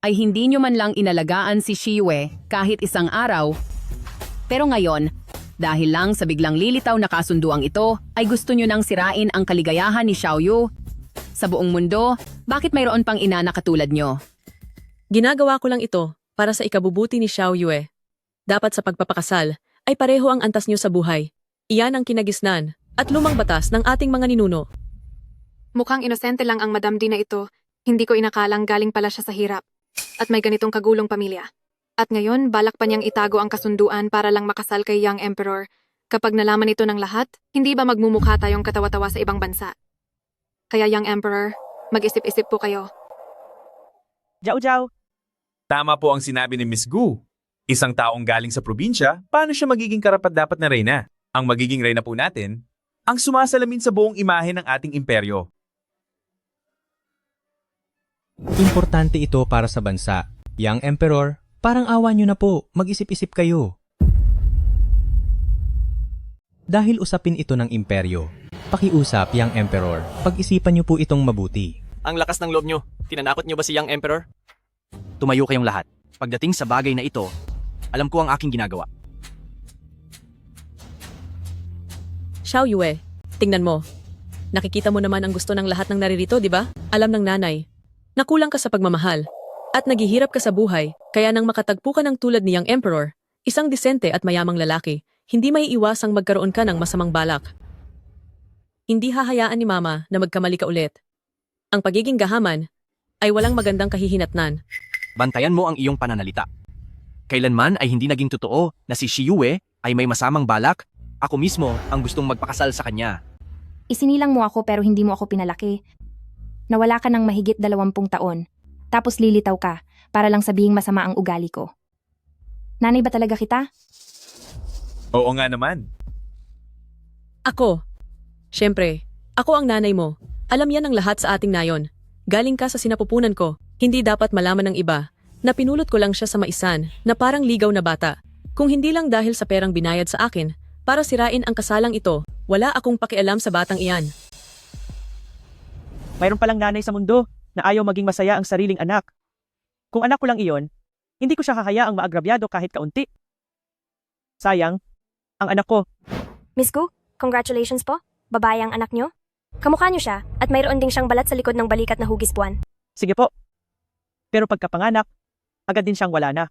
ay hindi nyo man lang inalagaan si Yue kahit isang araw. Pero ngayon, dahil lang sa biglang lilitaw na kasunduang ito, ay gusto nyo nang sirain ang kaligayahan ni Xiao Yu. Sa buong mundo, bakit mayroon pang ina na katulad nyo? Ginagawa ko lang ito para sa ikabubuti ni Xiao Yue. Dapat sa pagpapakasal ay pareho ang antas nyo sa buhay. Iyan ang kinagisnan at lumang batas ng ating mga ninuno. Mukhang inosente lang ang Madam Di na ito. Hindi ko inakalang galing pala siya sa hirap. At may ganitong kagulong pamilya. At ngayon, balak pa niyang itago ang kasunduan para lang makasal kay Young Emperor. Kapag nalaman ito ng lahat, hindi ba magmumukha tayong katawa-tawa sa ibang bansa? Kaya Young Emperor, mag-isip-isip po kayo. Jiao. Tama po ang sinabi ni Miss Gu. Isang taong galing sa probinsya, paano siya magiging karapat-dapat na reyna? Ang magiging reyna po natin, ang sumasalamin sa buong imahe ng ating imperyo. Importante ito para sa bansa. Young Emperor, parang awa nyo na po, mag-isip-isip kayo. Dahil usapin ito ng imperyo, pakiusap, Young Emperor, pag-isipan nyo po itong mabuti. Ang lakas ng loob nyo. Tinanakot nyo ba si Young Emperor? Tumayo kayong lahat. Pagdating sa bagay na ito, alam ko ang aking ginagawa. Xiao Yue, tingnan mo. Nakikita mo naman ang gusto ng lahat ng naririto, di ba? Alam ng nanay. Nakulang ka sa pagmamahal. At naghihirap ka sa buhay, kaya nang makatagpo ka ng tulad ni Young Emperor, isang disente at mayamang lalaki, hindi may iwasang magkaroon ka ng masamang balak. Hindi hahayaan ni Mama na magkamali ka ulit. Ang pagiging gahaman ay walang magandang kahihinatnan. Bantayan mo ang iyong pananalita. Kailanman ay hindi naging totoo na si Yue ay may masamang balak, ako mismo ang gustong magpakasal sa kanya. Isinilang mo ako pero hindi mo ako pinalaki. Nawala ka ng mahigit 20 taon. Tapos lilitaw ka para lang sabihing masama ang ugali ko. Nanay ba talaga kita? Oo nga naman. Ako. Siyempre, ako ang nanay mo. Alam yan ng lahat sa ating nayon. Galing ka sa sinapupunan ko. Hindi dapat malaman ng iba na pinulot ko lang siya sa maisan na parang ligaw na bata. Kung hindi lang dahil sa perang binayad sa akin para sirain ang kasalang ito, wala akong pakialam sa batang iyan. Mayroon palang nanay sa mundo na ayaw maging masaya ang sariling anak. Kung anak ko lang iyon, hindi ko siya hahayaang maagrabyado kahit kaunti. Sayang, ang anak ko. Miss Gu, congratulations po. Babae ang anak nyo. Kamukha nyo siya at mayroon ding siyang balat sa likod ng balikat na hugis buwan. Sige po. Pero pagkapanganak, agad din siyang wala na.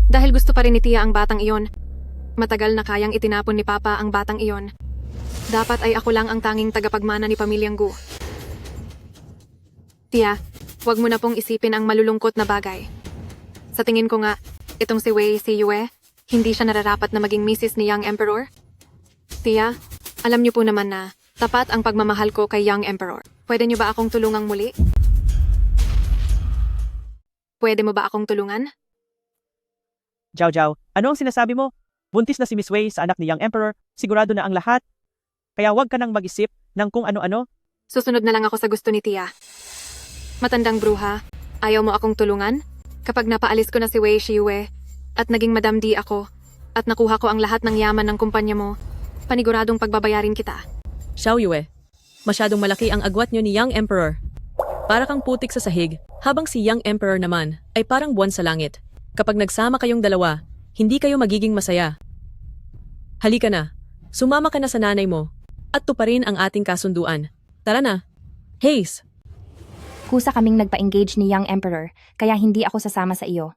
Dahil gusto pa rin ni Tia ang batang iyon, matagal na kayang itinapon ni Papa ang batang iyon. Dapat ay ako lang ang tanging tagapagmana ni Pamilyang Gu. Tia, huwag mo na pong isipin ang malulungkot na bagay. Sa tingin ko nga, itong si Yue, hindi siya nararapat na maging misis ni Young Emperor. Tia, alam niyo po naman na tapat ang pagmamahal ko kay Young Emperor. Pwede niyo ba akong tulungang muli? Pwede mo ba akong tulungan? Jiao Jiao, ano ang sinasabi mo? Buntis na si Miss Wei sa anak ni Young Emperor, sigurado na ang lahat. Kaya huwag ka nang mag-isip ng kung ano-ano. Susunod na lang ako sa gusto ni Tia. Matandang bruha, ayaw mo akong tulungan? Kapag napaalis ko na si Wei Shiyue at naging Madam D ako at nakuha ko ang lahat ng yaman ng kumpanya mo, paniguradong pagbabayarin kita. Xiao Yue, masyadong malaki ang agwat nyo ni Young Emperor. Para kang putik sa sahig, habang si Young Emperor naman ay parang buwan sa langit. Kapag nagsama kayong dalawa, hindi kayo magiging masaya. Halika na, sumama ka na sa nanay mo at tuparin ang ating kasunduan. Tara na. Haze! Kusa kaming nagpa-engage ni Young Emperor, kaya hindi ako sasama sa iyo.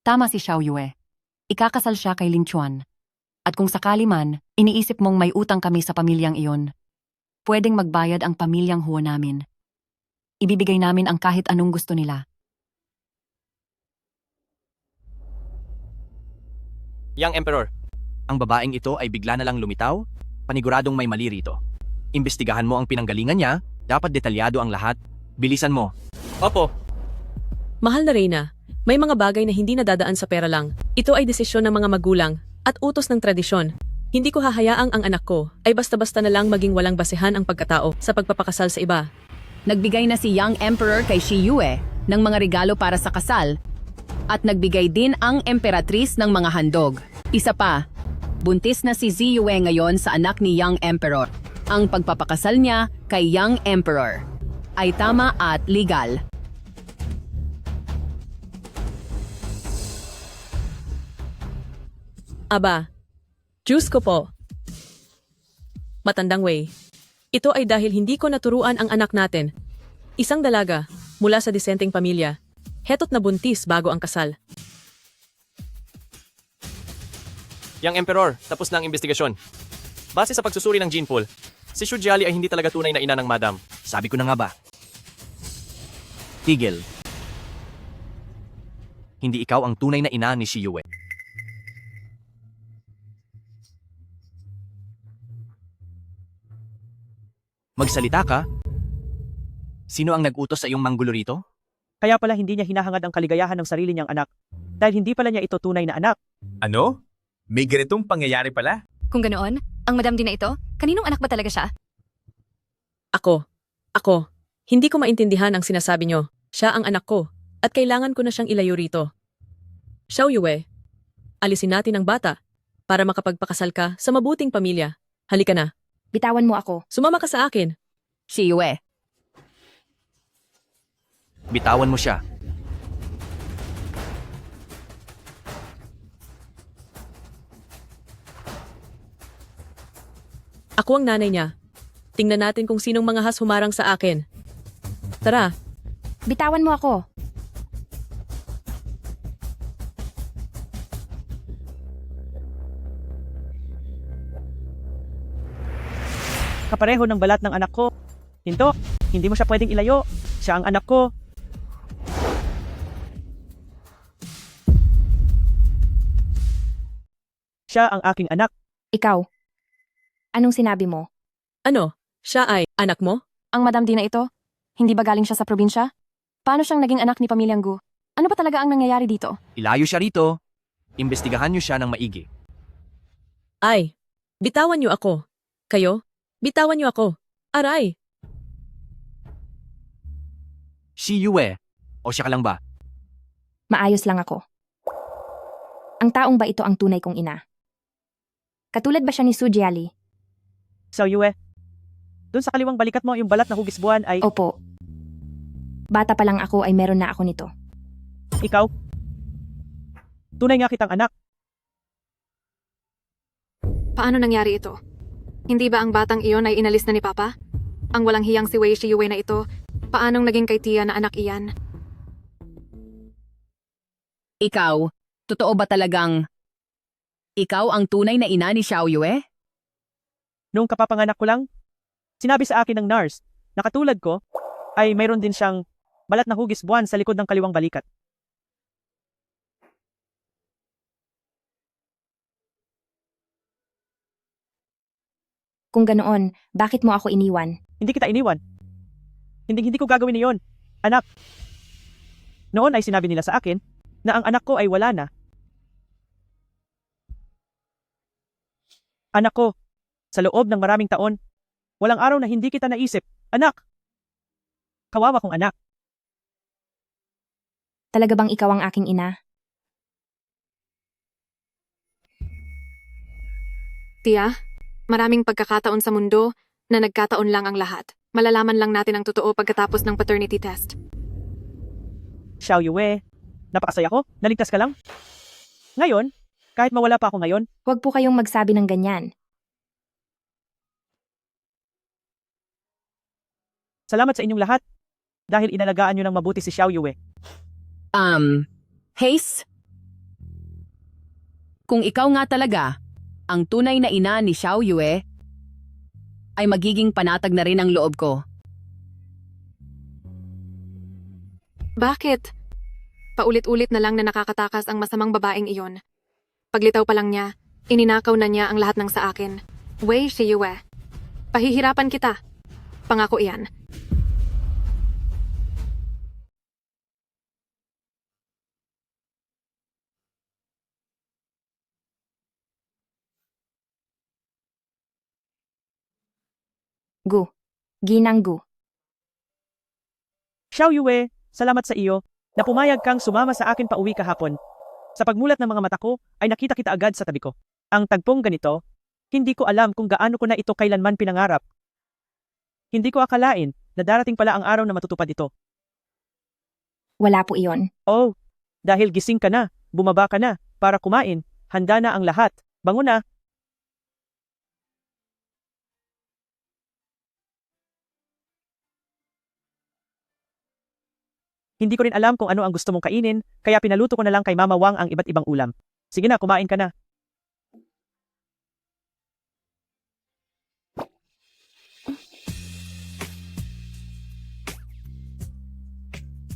Tama si Xiao Yue. Ikakasal siya kay Lin Chuan. At kung sakali man, iniisip mong may utang kami sa pamilyang iyon, pwedeng magbayad ang pamilyang Huo namin. Ibibigay namin ang kahit anong gusto nila. Young Emperor, Ang babaeng ito ay bigla na lang lumitaw? Paniguradong may mali rito. Imbestigahan mo ang pinanggalingan niya, dapat detalyado ang lahat. Bilisan mo. Opo. Mahal na Reyna, may mga bagay na hindi nadadaan sa pera lang. Ito ay desisyon ng mga magulang at utos ng tradisyon. Hindi ko hahayaang ang anak ko ay basta-basta na lang maging walang basehan ang pagkatao sa pagpapakasal sa iba. Nagbigay na si Young Emperor kay Shi Yue ng mga regalo para sa kasal at nagbigay din ang emperatrice ng mga handog. Isa pa, buntis na si Zi Yue ngayon sa anak ni Young Emperor. Ang pagpapakasal niya kay Young Emperor ay tama at legal. Aba, Diyos ko po. Matandang Wei, ito ay dahil hindi ko naturuan ang anak natin. Isang dalaga, mula sa disenteng pamilya, heto't na buntis bago ang kasal. Young Emperor, tapos na ang investigasyon. Base sa pagsusuri ng gene pool, si Xu Jiali ay hindi talaga tunay na ina ng madam. Sabi ko na nga ba? Tigil. Hindi ikaw ang tunay na ina ni Shi Yue. Magsalita ka? Sino ang nag-utos sa iyong manggulo rito? Kaya pala hindi niya hinahangad ang kaligayahan ng sarili niyang anak. Dahil hindi pala niya ito tunay na anak. Ano? May ganitong pangyayari pala? Kung ganoon, ang Madam D na ito, kaninong anak ba talaga siya? Ako. Hindi ko maintindihan ang sinasabi nyo. Siya ang anak ko, at kailangan ko na siyang ilayo rito. Xiao Yue, alisin natin ang bata para makapagpakasal ka sa mabuting pamilya. Halika na. Bitawan mo ako. Sumama ka sa akin. Shi Yue. Bitawan mo siya. Ako ang nanay niya. Tingnan natin kung sinong mga has humarang sa akin. Tara. Bitawan mo ako. Kapareho ng balat ng anak ko. Hinto, hindi mo siya pwedeng ilayo. Siya ang anak ko. Siya ang aking anak. Ikaw. Anong sinabi mo? Ano? Siya ay anak mo? Ang Madam D na ito, hindi ba galing siya sa probinsya? Paano siyang naging anak ni Pamilyang Gu? Ano ba talaga ang nangyayari dito? Ilayo siya rito. Imbestigahan niyo siya ng maigi. Ay, bitawan niyo ako. Kayo? Bitawan niyo ako. Aray! Shi Yue. O siya ka lang ba? Maayos lang ako. Ang taong ba ito ang tunay kong ina? Katulad ba siya ni Su Jiali? Xiao Yue, doon sa kaliwang balikat mo yung balat na hugis buwan ay... Opo. Bata pa lang ako ay meron na ako nito. Ikaw? Tunay nga kitang anak. Paano nangyari ito? Hindi ba ang batang iyon ay inalis na ni Papa? Ang walang hiyang si Wei Shiyue na ito, paanong naging kay Tia na anak iyan? Ikaw, totoo ba talagang ikaw ang tunay na ina ni Xiao Yue? Noong kapapanganak ko lang, sinabi sa akin ng nurse na katulad ko ay mayroon din siyang balat na hugis buwan sa likod ng kaliwang balikat. Kung ganoon, bakit mo ako iniwan? Hindi kita iniwan. Hindi ko gagawin iyon. Anak, Noon ay sinabi nila sa akin na ang anak ko ay wala na. Anak ko, sa loob ng maraming taon, walang araw na hindi kita naisip. Anak! Kawawa kong anak. Talaga bang ikaw ang aking ina? Tia, maraming pagkakataon sa mundo na nagkataon lang ang lahat. Malalaman lang natin ang totoo pagkatapos ng paternity test. Xiao Yue, napakasaya ko, naligtas ka lang. Ngayon, kahit mawala pa ako ngayon, Huwag po kayong magsabi ng ganyan. salamat sa inyong lahat dahil inalagaan nyo ng mabuti si Xiao Yue. Haze? Kung ikaw nga talaga, ang tunay na ina ni Xiao Yue, ay magiging panatag na rin ang loob ko. Bakit? Paulit-ulit na lang na nakakatakas ang masamang babaeng iyon. Paglitaw pa lang niya, ininakaw na niya ang lahat ng sa akin. Wei Shiyue. Pahihirapan kita. Pangako iyan. Gu. Ginang Gu. Xiao Yue, salamat sa iyo na pumayag kang sumama sa akin pauwi kahapon. Sa pagmulat ng mga mata ko ay nakita kita agad sa tabi ko. Ang tagpong ganito, hindi ko alam kung gaano ko na ito kailanman pinangarap. Hindi ko akalain na darating pala ang araw na matutupad ito. Wala po iyon. Oh, dahil gising ka na, bumaba ka na, para kumain, handa na ang lahat. Bango na. Hindi ko rin alam kung ano ang gusto mong kainin, kaya pinaluto ko na lang kay Mama Wang ang iba't ibang ulam. Sige na, kumain ka na.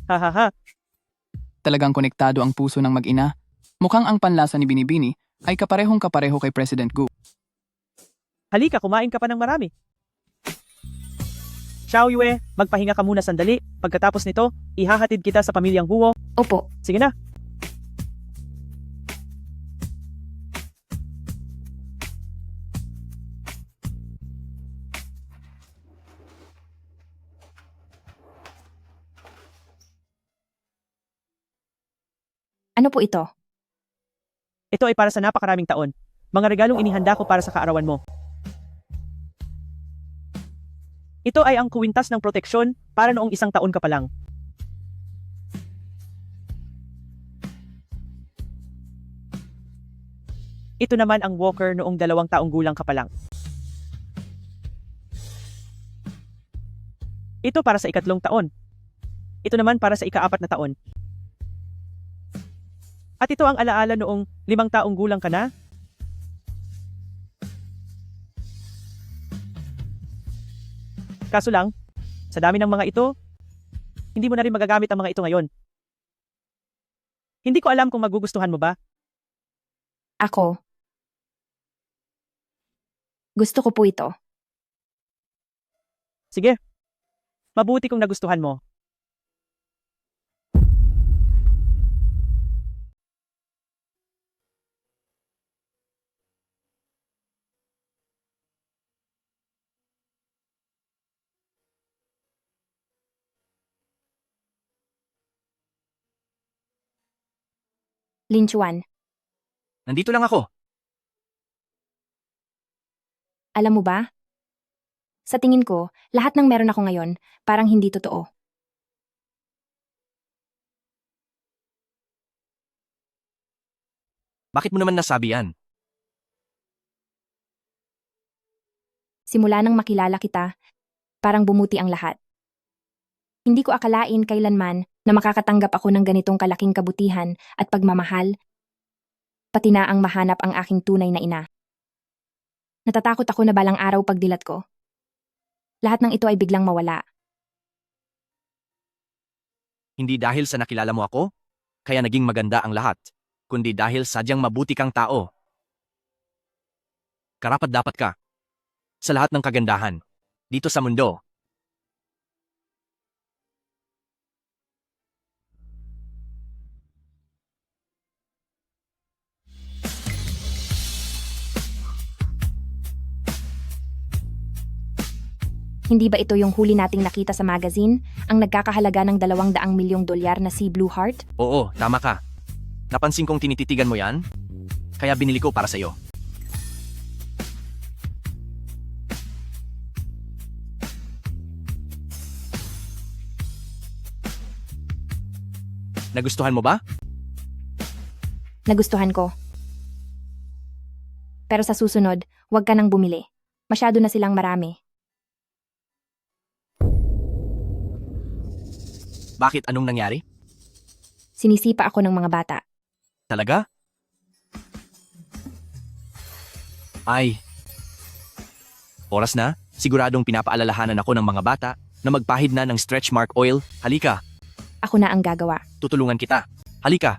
Hahaha. Talagang konektado ang puso ng mag-ina. Mukhang ang panlasa ni Binibini ay kaparehong kapareho kay President Gu. Halika, kumain ka pa ng marami. Xiao Yue, magpahinga ka muna sandali. Pagkatapos nito, ihahatid kita sa pamilyang Huo. Opo. Sige na. Ano po ito? Ito ay para sa napakaraming taon. Mga regalong inihanda ko para sa kaarawan mo. Ito ay ang kuwintas ng proteksyon para noong 1 taon ka pa lang. Ito naman ang walker noong 2 taong gulang ka pa lang. Ito para sa 3 taon. Ito naman para sa 4 na taon. At ito ang alaala noong 5 taong gulang ka na. Kaso lang, sa dami ng mga ito, hindi mo na rin magagamit ang mga ito ngayon. Hindi ko alam kung magugustuhan mo ba. Ako. Gusto ko po ito. Sige. Mabuti kung nagustuhan mo. Lin Chuan, Nandito lang ako. alam mo ba? Sa tingin ko, lahat ng meron ako ngayon, parang hindi totoo. Bakit mo naman nasabi yan? Simula nang makilala kita, parang bumuti ang lahat. Hindi ko akalain kailanman na makakatanggap ako ng ganitong kalaking kabutihan at pagmamahal, pati na ang mahanap ang aking tunay na ina. Natatakot ako na balang araw pagdilat ko. Lahat ng ito ay biglang mawala. Hindi dahil sa nakilala mo ako, kaya naging maganda ang lahat, kundi dahil sadyang mabuti kang tao. Karapat-dapat ka. Sa lahat ng kagandahan. Dito sa mundo. Hindi ba ito yung huli nating nakita sa magazine? Ang nagkakahalaga ng 200 milyong dolyar na si Blue Heart? Oo, tama ka. Napansin kong tinititigan mo yan, kaya binili ko para sa'yo. Nagustuhan mo ba? Nagustuhan ko. Pero sa susunod, huwag ka nang bumili. Masyado na silang marami. Bakit? Anong nangyari? Sinisipa ako ng mga bata. Talaga? Ay. Oras na, siguradong pinapaalalahanan ako ng mga bata na magpahid na ng stretch mark oil. Halika, Ako na ang gagawa. tutulungan kita. Halika.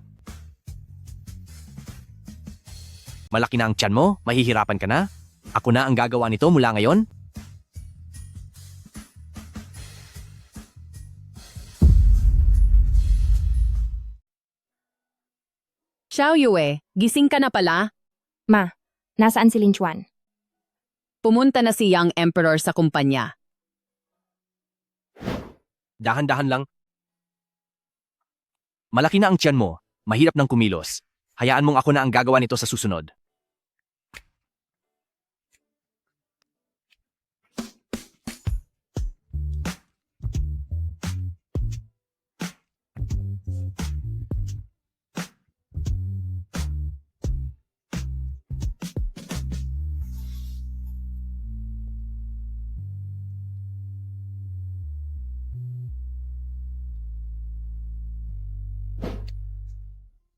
Malaki na ang tiyan mo, mahihirapan ka na. Ako na ang gagawa nito mula ngayon. Xiao Yue, gising ka na pala? Ma, nasaan si Lin Chuan? Pumunta na si Young Emperor sa kumpanya. Dahan-dahan lang. Malaki na ang tiyan mo, mahirap ng kumilos. Hayaan mong ako na ang gagawa nito sa susunod.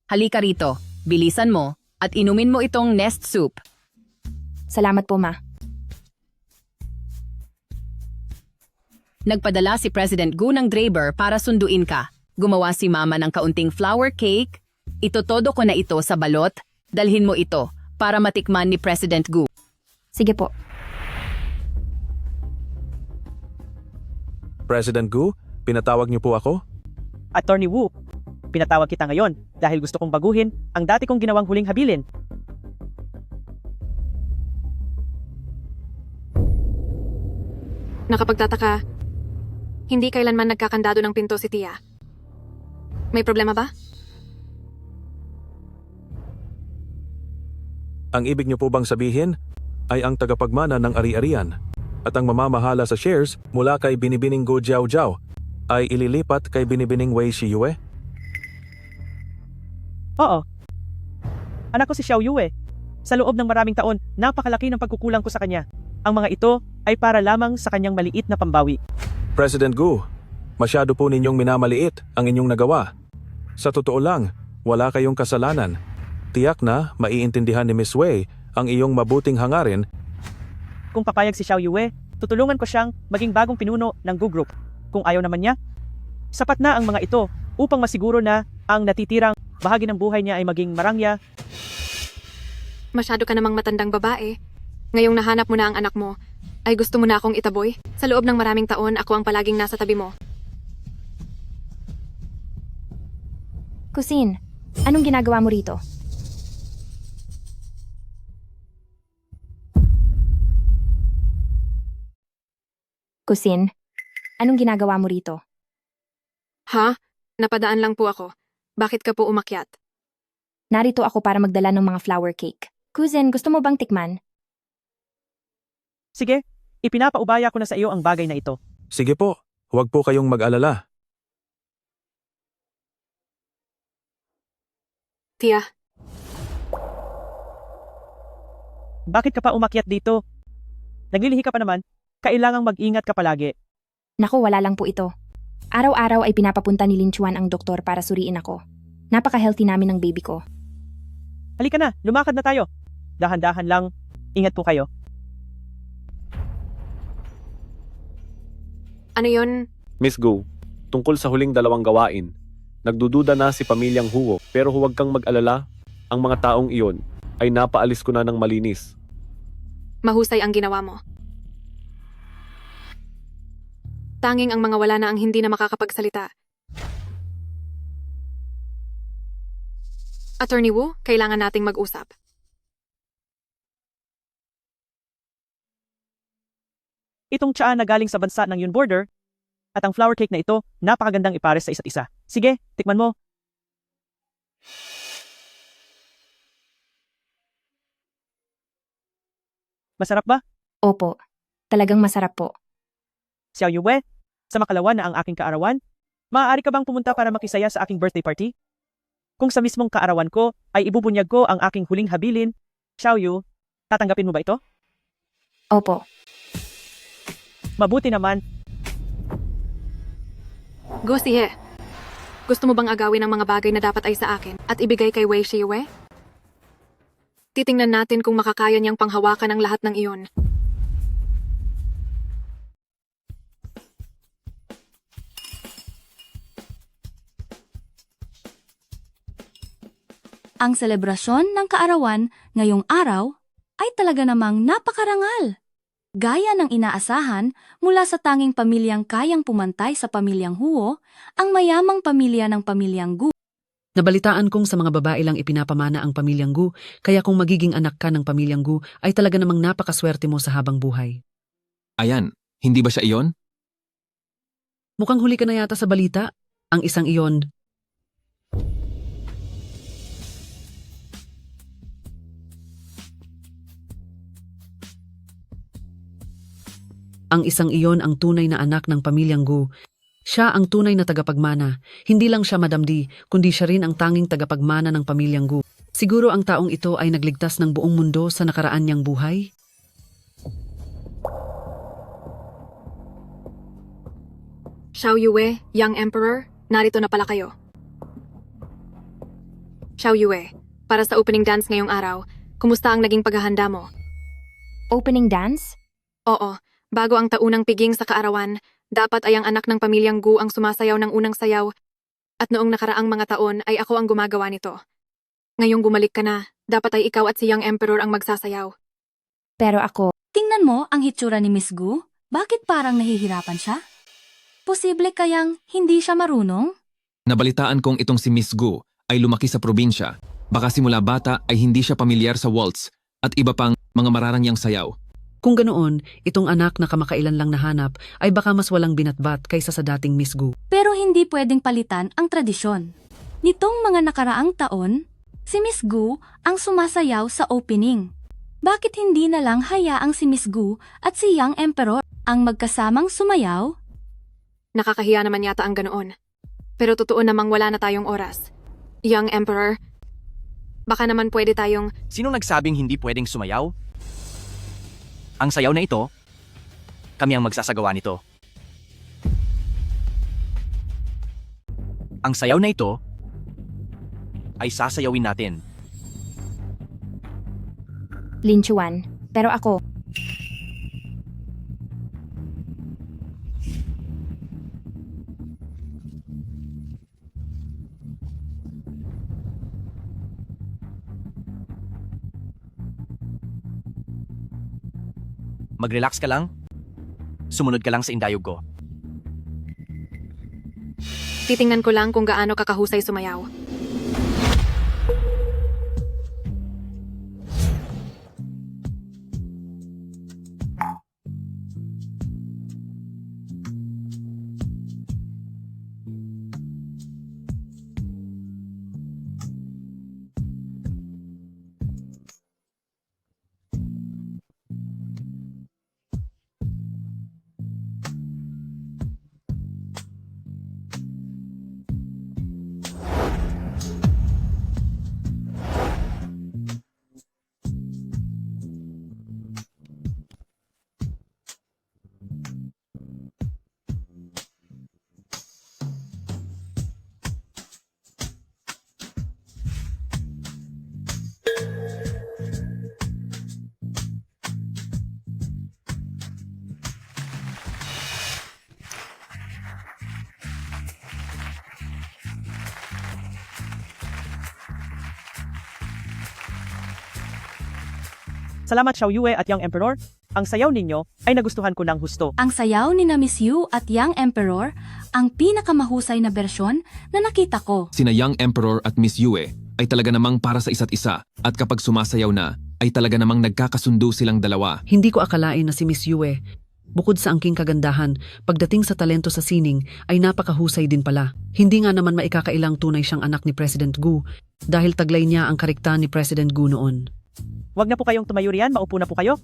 Halika rito, bilisan mo, at inumin mo itong nest soup. Salamat po, Ma. Nagpadala si President Gu ng Draber para sunduin ka. Gumawa si Mama ng kaunting flour cake. Itotodo ko na ito sa balot. Dalhin mo ito para matikman ni President Gu. Sige po. President Gu, pinatawag niyo po ako? Attorney Wu, pinatawag kita ngayon dahil gusto kong baguhin ang dati kong ginawang huling habilin. Nakapagtataka, hindi kailanman nagkakandado ng pinto si Tia. May problema ba? Ang ibig niyo po bang sabihin ay ang tagapagmana ng ari-arian at ang mamamahala sa shares mula kay Binibining Gu Jiao Jiao ay ililipat kay Binibining Wei Shiyue? Oo. Anak ko si Xiao Yue. Sa loob ng maraming taon, napakalaki ng pagkukulang ko sa kanya. Ang mga ito ay para lamang sa kanyang maliit na pambawi. President Gu, masyado po ninyong minamaliit ang inyong nagawa. Sa totoo lang, wala kayong kasalanan. Tiyak na maiintindihan ni Miss Wei ang iyong mabuting hangarin. Kung papayag si Xiao Yue, tutulungan ko siyang maging bagong pinuno ng Gu Group. Kung ayaw naman niya, sapat na ang mga ito upang masiguro na ang natitirang bahagi ng buhay niya ay maging marangya. Masyado ka namang matandang babae. Ngayong nahanap mo na ang anak mo, ay gusto mo na akong itaboy? Sa loob ng maraming taon, ako ang palaging nasa tabi mo. Kusin, anong ginagawa mo rito? Kusin, anong ginagawa mo rito? Ha? Napadaan lang po ako. Bakit ka po umakyat? Narito ako para magdala ng mga flour cake. Cousin, gusto mo bang tikman? Sige, ipinapaubaya ko na sa iyo ang bagay na ito. Sige po, huwag po kayong mag-alala. Tia, Bakit ka pa umakyat dito? Naglilihi ka pa naman, kailangang mag-ingat ka palagi. Naku, wala lang po ito. Araw-araw ay pinapapunta ni Lin Chuan ang doktor para suriin ako. Napaka-healthy namin ng baby ko. Halika na, lumakad na tayo. Dahan-dahan lang, ingat po kayo. ano yon? Miss Gu, tungkol sa huling dalawang gawain, nagdududa na si pamilyang Huo pero huwag kang mag-alala, ang mga taong iyon ay napaalis ko na ng malinis. Mahusay ang ginawa mo. Tanging ang mga wala na ang hindi na makakapagsalita. Attorney Wu, kailangan nating mag-usap. Itong tsaa na galing sa bansa ng Yun Border at ang flower cake na ito, napakagandang ipares sa isa't isa. Sige, tikman mo. Masarap ba? Opo, talagang masarap po. Xiao Yue, sa makalawa na ang aking kaarawan, maaari ka bang pumunta para makisaya sa aking birthday party? Kung sa mismong kaarawan ko ay ibubunyag ko ang aking huling habilin, Xiao Yu, tatanggapin mo ba ito? Opo. Mabuti naman. Go Sihe. Gusto mo bang agawin ang mga bagay na dapat ay sa akin at ibigay kay Wei Shiyue? Titingnan natin kung makakaya niyang panghawakan ang lahat ng iyon. Ang selebrasyon ng kaarawan ngayong araw ay talaga namang napakarangal. Gaya ng inaasahan mula sa tanging pamilyang kayang pumantay sa pamilyang Huo, ang mayamang pamilya ng pamilyang Gu. Nabalitaan kong sa mga babae lang ipinapamana ang pamilyang Gu, kaya kung magiging anak ka ng pamilyang Gu, ay talaga namang napakaswerte mo sa habang buhay. Ayan, hindi ba siya iyon? Mukhang huli ka na yata sa balita. Ang isang iyon. Ang isang iyon ang tunay na anak ng pamilyang Gu. Siya ang tunay na tagapagmana. Hindi lang siya Madam Di, kundi siya rin ang tanging tagapagmana ng pamilyang Gu. Siguro ang taong ito ay nagligtas ng buong mundo sa nakaraan niyang buhay? Xiao Yue, Young Emperor, narito na pala kayo. Xiao Yue, para sa opening dance ngayong araw, kumusta ang naging paghahanda mo? Opening dance? Oo, bago ang taunang piging sa kaarawan, dapat ay ang anak ng pamilyang Gu ang sumasayaw ng unang sayaw at noong nakaraang mga taon ay ako ang gumagawa nito. Ngayong bumalik ka na, dapat ay ikaw at si Young Emperor ang magsasayaw. Pero ako, Tingnan mo ang hitsura ni Miss Gu. Bakit parang nahihirapan siya? Posible kayang hindi siya marunong? Nabalitaan kong itong si Miss Gu ay lumaki sa probinsya. Baka simula bata ay hindi siya pamilyar sa waltz at iba pang mga mararangyang sayaw. Kung ganoon, itong anak na kamakailan lang nahanap ay baka mas walang binatbat kaysa sa dating Miss Gu. Pero hindi pwedeng palitan ang tradisyon. Nitong mga nakaraang taon, si Miss Gu ang sumasayaw sa opening. Bakit hindi na lang hayaang si Miss Gu at si Young Emperor ang magkasamang sumayaw? Nakakahiya naman yata ang ganoon. Pero totoo namang wala na tayong oras. Young Emperor, baka naman pwede tayong... Sinong nagsabing hindi pwedeng sumayaw? Ang sayaw na ito, kami ang magsasagawa nito. Ang sayaw na ito ay sasayawin natin. Lin Chuan. Pero ako, Mag-relax ka lang. Sumunod ka lang sa indayog ko. Titingnan ko lang kung gaano kakahusay sumayaw. Salamat Xiao Yue at Young Emperor. Ang sayaw ninyo ay nagustuhan ko ng husto. Ang sayaw ni na Miss Yu at Young Emperor ang pinakamahusay na bersyon na nakita ko. Sina Young Emperor at Miss Yue ay talaga namang para sa isa't isa at kapag sumasayaw na ay talaga namang nagkakasundo silang dalawa. Hindi ko akalain na si Miss Yue Bukod sa angking kagandahan, pagdating sa talento sa sining ay napakahusay din pala. Hindi nga naman maikakailang tunay siyang anak ni President Gu dahil taglay niya ang karikta ni President Gu noon. Huwag na po kayong tumayo riyan, maupo na po kayo.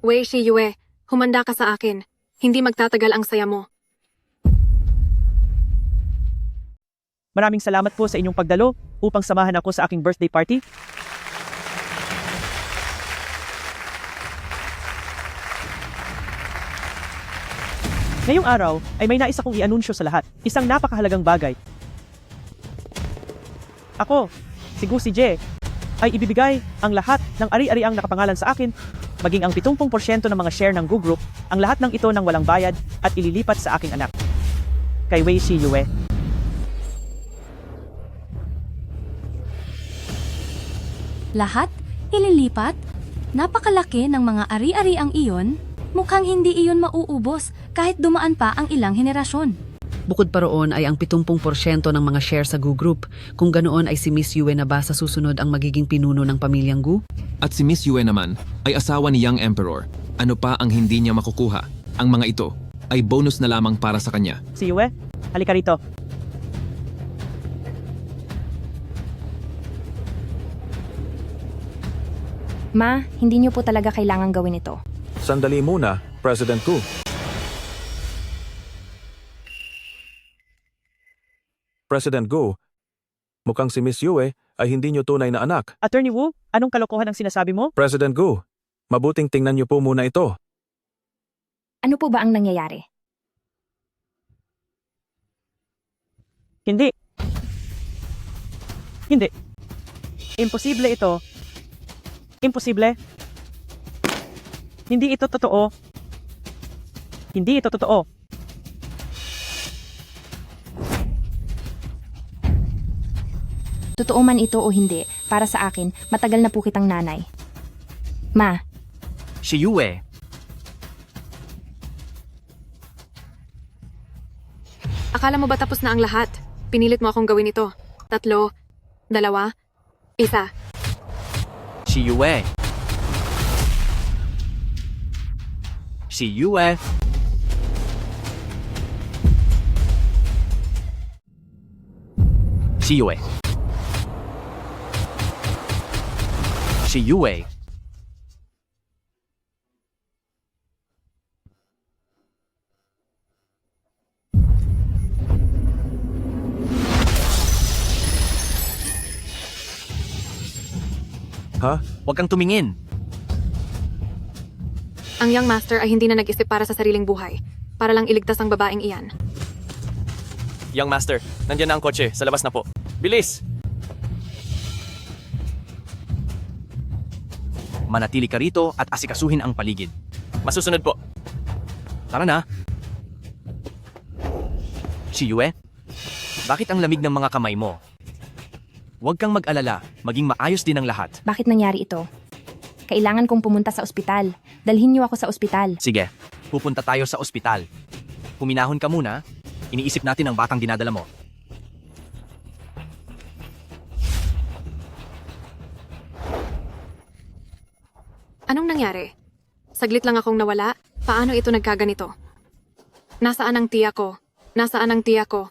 Wei Shiyue, humanda ka sa akin. Hindi magtatagal ang saya mo. Maraming salamat po sa inyong pagdalo upang samahan ako sa aking birthday party. Ngayong araw ay may nais akong i-anunsyo sa lahat. Isang napakahalagang bagay. Ako, si Gu si Je, ay ibibigay ang lahat ng ari-ariang nakapangalan sa akin, maging ang 70% ng mga share ng Gu Group, ang lahat ng ito ng walang bayad at ililipat sa aking anak. Kay Wei Shiyue. Lahat? Ililipat? Napakalaki ng mga ari-ari ang iyon. Mukhang hindi iyon mauubos kahit dumaan pa ang ilang henerasyon. Bukod pa roon ay ang 70% ng mga share sa Gu Group. Kung ganoon ay si Miss Yue na ba sa susunod ang magiging pinuno ng pamilyang Gu? At si Miss Yue naman ay asawa ni Young Emperor. Ano pa ang hindi niya makukuha? Ang mga ito ay bonus na lamang para sa kanya. Si Yue, halika rito. Ma, hindi niyo po talaga kailangan gawin ito. Sandali muna, President Gu. President Gu, mukhang si Miss Yue ay hindi niyo tunay na anak. Attorney Wu, anong kalokohan ang sinasabi mo? President Gu, mabuting tingnan niyo po muna ito. Ano po ba ang nangyayari? Hindi. Hindi. Imposible ito. Imposible. Hindi ito totoo. Hindi ito totoo. Totoo man ito o hindi, para sa akin, matagal na po kitang nanay. Ma, Si Yue, Akala mo ba tapos na ang lahat? Pinilit mo akong gawin ito. 3, 2, 1. si Yue. Si Yue. Si Yue. Si Yue. Ha? Huwag kang tumingin. Ang young master ay hindi na nag-isip para sa sariling buhay. Para lang iligtas ang babaeng iyan. Young Master, nandiyan na ang kotse. Sa labas na po. Bilis! Manatili ka rito at asikasuhin ang paligid. Masusunod po. Tara na. Si Yue, bakit ang lamig ng mga kamay mo? Huwag kang mag-alala, maging maayos din ang lahat. bakit nangyari ito? Kailangan kong pumunta sa ospital. Dalhin niyo ako sa ospital. Sige, pupunta tayo sa ospital. Huminahon ka muna, iniisip natin ang batang dinadala mo. Anong nangyari? Saglit lang akong nawala. Paano ito nagkaganito? Nasaan ang tiya ko? Nasaan ang tiya ko?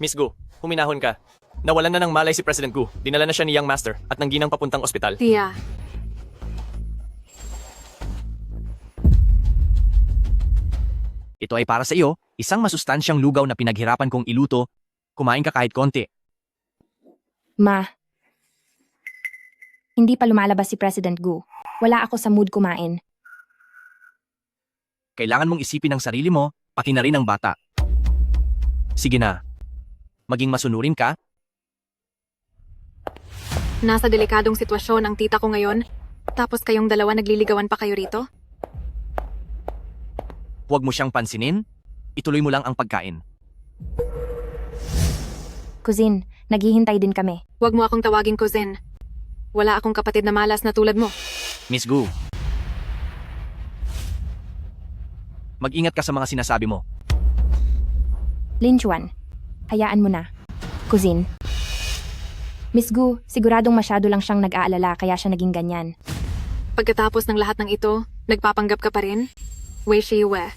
Miss Gu, huminahon ka. Nawalan na ng malay si President Gu. Dinala na siya ni Young Master at nangginang papuntang ospital. Tiya. Ito ay para sa iyo, isang masustansyang lugaw na pinaghirapan kong iluto. Kumain ka kahit konti. Ma, hindi pa lumalabas si President Gu. Wala ako sa mood kumain. Kailangan mong isipin ang sarili mo, pati na rin ang bata. Sige na. Maging masunurin ka. Nasa delikadong sitwasyon ang tita ko ngayon. Tapos kayong dalawa nagliligawan pa kayo rito? Huwag mo siyang pansinin. Ituloy mo lang ang pagkain. Cousin, naghihintay din kami. Huwag mo akong tawagin cousin. Wala akong kapatid na malas na tulad mo. Miss Gu. Mag-ingat ka sa mga sinasabi mo. Lin Chuan, hayaan mo na. Cousin. Miss Gu, siguradong masyado lang siyang nag-aalala kaya siya naging ganyan. pagkatapos ng lahat ng ito, nagpapanggap ka pa rin? Wei Shiyue,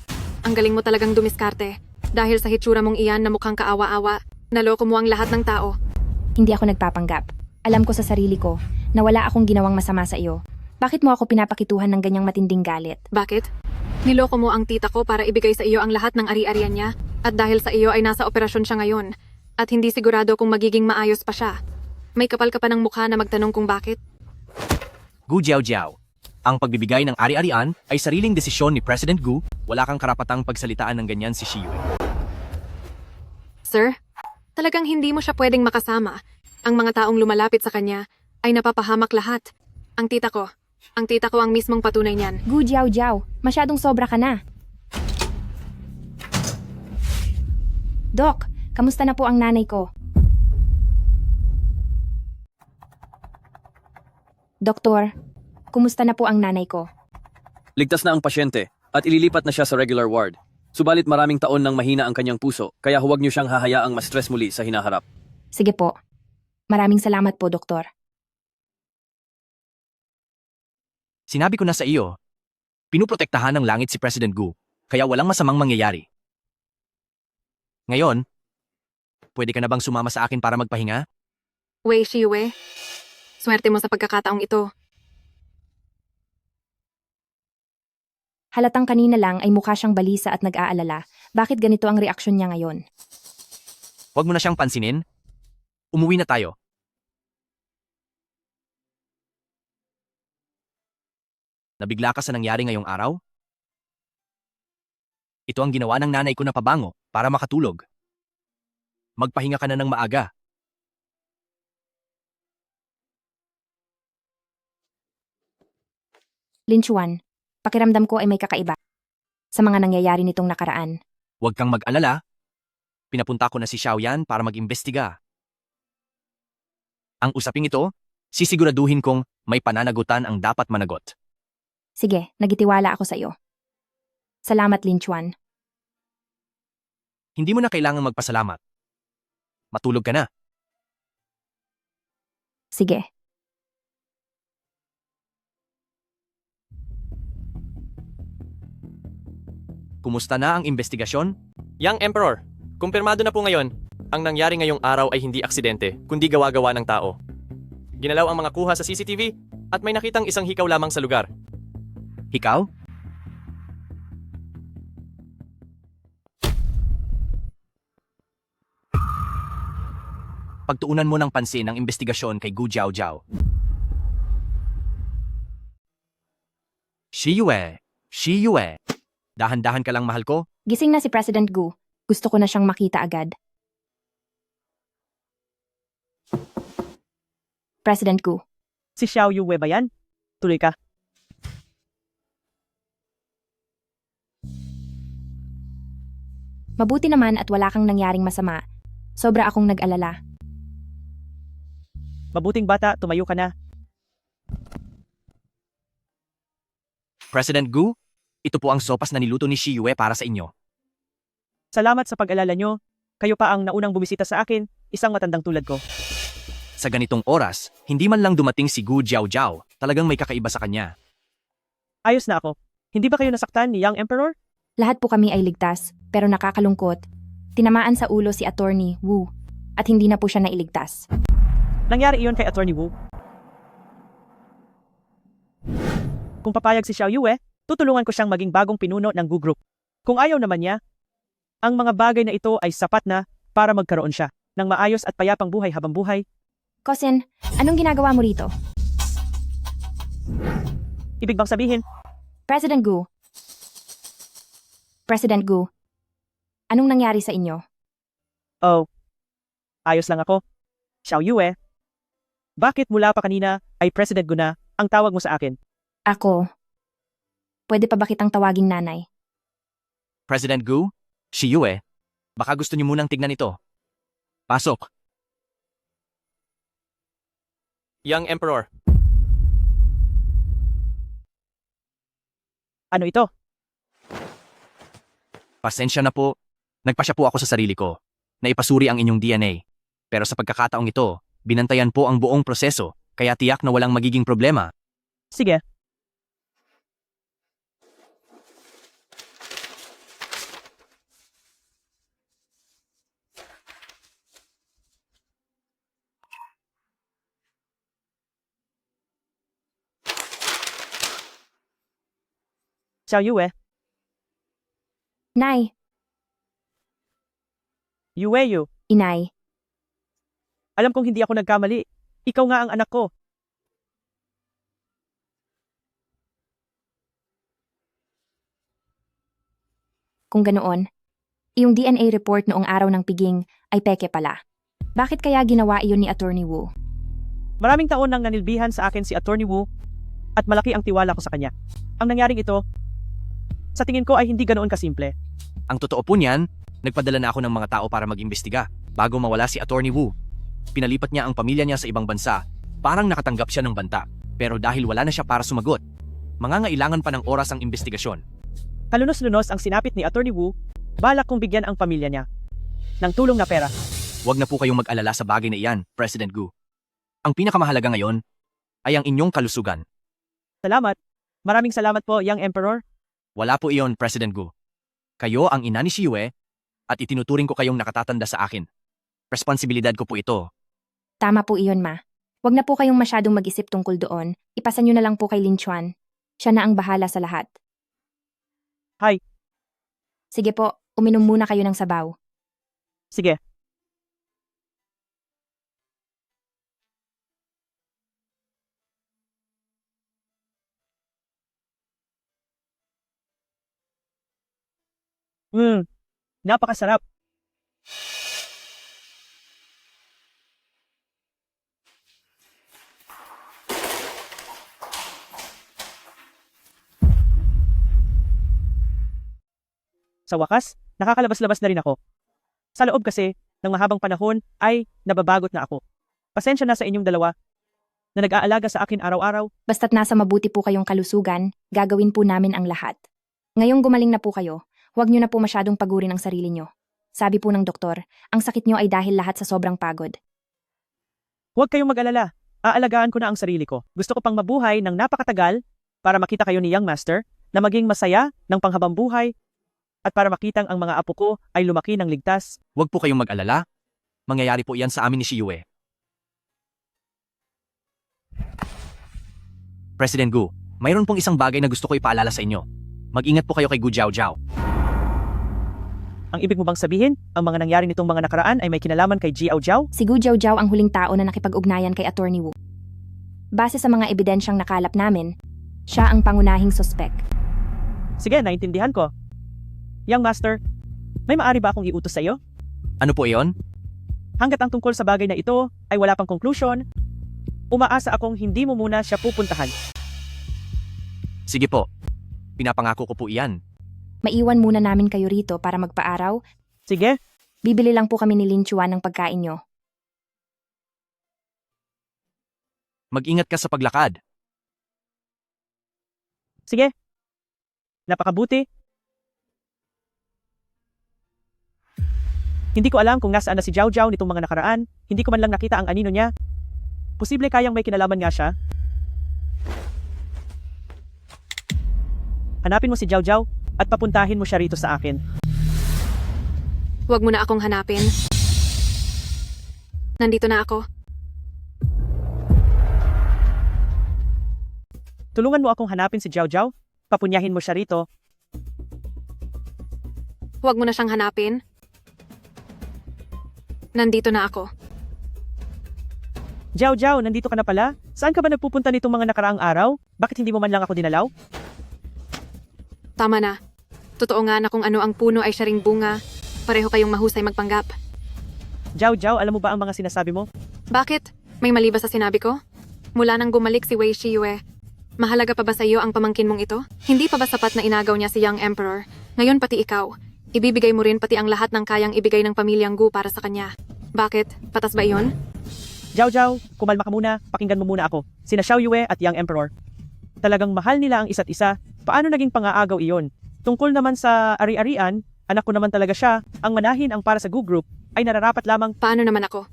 ang galing mo talagang dumiskarte. Dahil sa hitsura mong iyan na mukhang kaawa-awa, naloko mo ang lahat ng tao. Hindi ako nagpapanggap. Alam ko sa sarili ko na wala akong ginawang masama sa iyo. Bakit mo ako pinapakituhan ng ganyang matinding galit? Bakit? Niloko mo ang tita ko para ibigay sa iyo ang lahat ng ari-arian niya, at dahil sa iyo ay nasa operasyon siya ngayon, at hindi sigurado kung magiging maayos pa siya. May kapal ka pa ng mukha na magtanong kung bakit? Gu Jiao. Ang pagbibigay ng ari-arian ay sariling desisyon ni President Gu, wala kang karapatang pagsalitaan ng ganyan si Shiyue. Sir, talagang hindi mo siya pwedeng makasama. Ang mga taong lumalapit sa kanya ay napapahamak lahat. Ang tita ko ang mismong patunay niyan. Gu Jiao, masyadong sobra ka na. Doc, kamusta na po ang nanay ko? Doktor, kumusta na po ang nanay ko? Ligtas na ang pasyente at ililipat na siya sa regular ward. Subalit maraming taon nang mahina ang kanyang puso, kaya huwag niyo siyang hahayaang ma-stress muli sa hinaharap. Sige po. Maraming salamat po, Doktor. Sinabi ko na sa iyo, pinuprotektahan ng langit si President Gu, kaya walang masamang mangyayari. Ngayon, pwede ka na bang sumama sa akin para magpahinga? Wei Shiyue, swerte mo sa pagkakataong ito. Halatang kanina lang ay mukha siyang balisa at nag-aalala. Bakit ganito ang reaksyon niya ngayon? Huwag mo na siyang pansinin. Umuwi na tayo. Nabigla ka sa nangyari ngayong araw? Ito ang ginawa ng nanay ko na pabango para makatulog. Magpahinga ka na ng maaga. Lin Chuan, pakiramdam ko ay may kakaiba sa mga nangyayari nitong nakaraan. Huwag kang mag-alala. Pinapunta ko na si Xiaoyan para mag-imbestiga. Ang usaping ito, sisiguraduhin kong may pananagutan ang dapat managot. Sige, nagitiwala ako sa iyo. Salamat, Lin Chuan. Hindi mo na kailangang magpasalamat. Matulog ka na. Sige. Kumusta na ang investigasyon? Young Emperor, kumpirmado na po ngayon, ang nangyari ngayong araw ay hindi aksidente, kundi gawa-gawa ng tao. Ginalaw ang mga kuha sa CCTV at may nakitang isang hikaw lamang sa lugar. Hikaw? Pagtuunan mo ng pansin ang investigasyon kay Gu Jiao. Shiyue. Dahan-dahan ka lang, mahal ko. Gising na si President Gu. Gusto ko na siyang makita agad. President Gu. Si Xiao Yue ba yan? Tuloy ka. Mabuti naman at wala kang nangyaring masama. Sobra akong nag-alala. Mabuting bata, tumayo ka na. President Gu, ito po ang sopas na niluto ni Shiyue para sa inyo. Salamat sa pag-alala nyo. Kayo pa ang naunang bumisita sa akin, isang matandang tulad ko. Sa ganitong oras, hindi man lang dumating si Gu Jiao, talagang may kakaiba sa kanya. Ayos na ako. Hindi ba kayo nasaktan ni Young Emperor? Lahat po kami ay ligtas, pero nakakalungkot. Tinamaan sa ulo si Attorney Wu, at hindi na po siya nailigtas. Nangyari iyon kay Attorney Wu. Kung papayag si Xiao Yue, tutulungan ko siyang maging bagong pinuno ng Gu Group. Kung ayaw naman niya, ang mga bagay na ito ay sapat na para magkaroon siya ng maayos at payapang buhay habang buhay. Cousin, anong ginagawa mo rito? Ibig bang sabihin? President Gu. President Gu, anong nangyari sa inyo? Oh, ayos lang ako. Xiao Yue, bakit mula pa kanina ay President Gu na ang tawag mo sa akin? Ako. Pwede pa ba kitang tawaging nanay? President Gu, Shiyue, baka gusto niyo munang tignan ito. Pasok. Young Emperor. Ano ito? Pasensya na po. Nagpasya po ako sa sarili ko na ipasuri ang inyong DNA. Pero sa pagkakataong ito, binantayan po ang buong proseso, kaya tiyak na walang magiging problema. Sige. Xiao Yue, Nay, Yue Yu. inay, Alam kong hindi ako nagkamali. Ikaw nga ang anak ko. kung ganoon, iyong DNA report noong araw ng piging ay peke pala. Bakit kaya ginawa iyon ni Attorney Wu? Maraming taon nang nanilbihan sa akin si Attorney Wu at malaki ang tiwala ko sa kanya. Ang nangyaring ito, sa tingin ko ay hindi ganoon kasimple. Ang totoo po niyan, nagpadala na ako ng mga tao para mag-imbestiga bago mawala si Attorney Wu. Pinalipat niya ang pamilya niya sa ibang bansa. Parang nakatanggap siya ng banta. Pero dahil wala na siya para sumagot, mangangailangan pa ng oras ang investigasyon. Kalunos-lunos ang sinapit ni Attorney Wu, balak kong bigyan ang pamilya niya ng tulong na pera. Huwag na po kayong mag-alala sa bagay na iyan, President Gu. Ang pinakamahalaga ngayon ay ang inyong kalusugan. Salamat. Maraming salamat po, Young Emperor. Wala po iyon, President Gu. Kayo ang ina ni si Yue at itinuturing ko kayong nakatatanda sa akin. Responsibilidad ko po ito. Tama po iyon, ma. Huwag na po kayong masyadong mag-isip tungkol doon. Ipasa niyo na lang po kay Lin Chuan. Siya na ang bahala sa lahat. Hi. Sige po, uminom muna kayo ng sabaw. Sige. Napakasarap. Sa wakas, nakakalabas-labas na rin ako. Sa loob kasi, ng mahabang panahon ay nababagot na ako. Pasensya na sa inyong dalawa na nag-aalaga sa akin araw-araw. Basta't nasa mabuti po kayong kalusugan, gagawin po namin ang lahat. Ngayong gumaling na po kayo, huwag niyo na po masyadong pagurin ang sarili niyo. Sabi po ng doktor, ang sakit niyo ay dahil lahat sa sobrang pagod. Huwag kayong mag-alala. Aalagaan ko na ang sarili ko. Gusto ko pang mabuhay ng napakatagal para makita kayo ni Young Master na maging masaya ng panghabang buhay at para makitang ang mga apo ko ay lumaki ng ligtas. Huwag po kayong mag-alala. Mangyayari po iyan sa amin ni si Yue. President Gu, mayroon pong isang bagay na gusto ko ipaalala sa inyo. Mag-ingat po kayo kay Gu Jiaojiao. Ang ibig mo bang sabihin, ang mga nangyari nitong mga nakaraan ay may kinalaman kay Jiaojiao? Si Gu Jiaojiao ang huling tao na nakipag-ugnayan kay Attorney Wu. Base sa mga ebidensyang nakalap namin, siya ang pangunahing sospek. Sige, naintindihan ko. Young Master, may maari ba akong iutos sa iyo? Ano po iyon? Hanggat ang tungkol sa bagay na ito ay wala pang konklusyon, umaasa akong hindi mo muna siya pupuntahan. Sige po. Pinapangako ko po iyan. Maiwan muna namin kayo rito para magpaaraw. Sige. Bibili lang po kami ni Lin Chuan ng pagkain nyo. Mag-ingat ka sa paglakad. Sige. Napakabuti. Hindi ko alam kung nasaan na si Jiao Jiao nitong mga nakaraan. Hindi ko man lang nakita ang anino niya. Posible kayang may kinalaman nga siya. Hanapin mo si Jiao Jiao at papuntahin mo siya rito sa akin. Huwag mo na akong hanapin. Nandito na ako. Tulungan mo akong hanapin si Jiao Jiao. Papunyahin mo siya rito. Huwag mo na siyang hanapin. Nandito na ako. Jiao Jiao, nandito ka na pala? Saan ka ba nagpupunta nitong mga nakaraang araw? Bakit hindi mo man lang ako dinalaw? Tama na. Totoo nga na kung ano ang puno ay siya ring bunga. Pareho kayong mahusay magpanggap. Jiao Jiao, alam mo ba ang mga sinasabi mo? Bakit? May mali ba sa sinabi ko? Mula nang bumalik si Wei Shiyue, mahalaga pa ba sa iyo ang pamangkin mong ito? Hindi pa ba sapat na inagaw niya si Young Emperor? Ngayon pati ikaw. Ibibigay mo rin pati ang lahat ng kayang ibigay ng pamilyang Gu para sa kanya. Bakit? Patas ba iyon? Jiao Jiao, kumalma ka muna. Pakinggan mo muna ako. Sina Xiao Yue at Young Emperor. Talagang mahal nila ang isa't isa. Paano naging pangaagaw iyon? Tungkol naman sa ari-arian, anak ko naman talaga siya. Ang manahin ang para sa Gu Group ay nararapat lamang. Paano naman ako?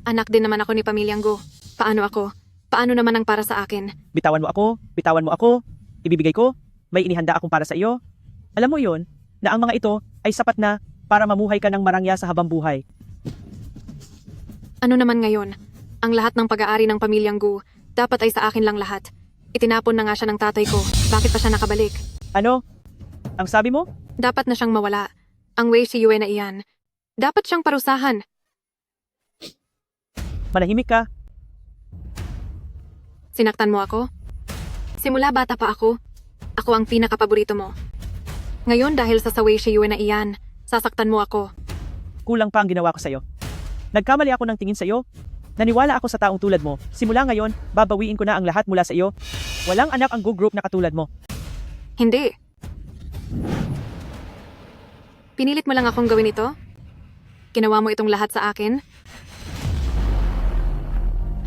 Anak din naman ako ni pamilyang Gu. Paano ako? Paano naman ang para sa akin? Bitawan mo ako, bitawan mo ako. Ibibigay ko, may inihanda akong para sa iyo. Alam mo iyon, na ang mga ito ay sapat na para mamuhay ka ng marangya sa habang buhay. Ano naman ngayon? Ang lahat ng pag-aari ng pamilyang Gu, dapat ay sa akin lang lahat. Itinapon na nga siya ng tatay ko. Bakit pa siya nakabalik? Ano? Ang sabi mo? Dapat na siyang mawala. Ang Wei Shiyue na iyan. Dapat siyang parusahan. Manahimik ka. Sinaktan mo ako? Simula bata pa ako. Ako ang pinakapaborito mo. Ngayon dahil sa Wei Shiyue na iyan, sasaktan mo ako. Kulang pa ang ginawa ko sa'yo. Nagkamali ako ng tingin sa'yo. Naniwala ako sa taong tulad mo. Simula ngayon, babawiin ko na ang lahat mula sa iyo. Walang anak ang Gu Group na katulad mo. Hindi. Pinilit mo lang akong gawin ito? Ginawa mo itong lahat sa akin?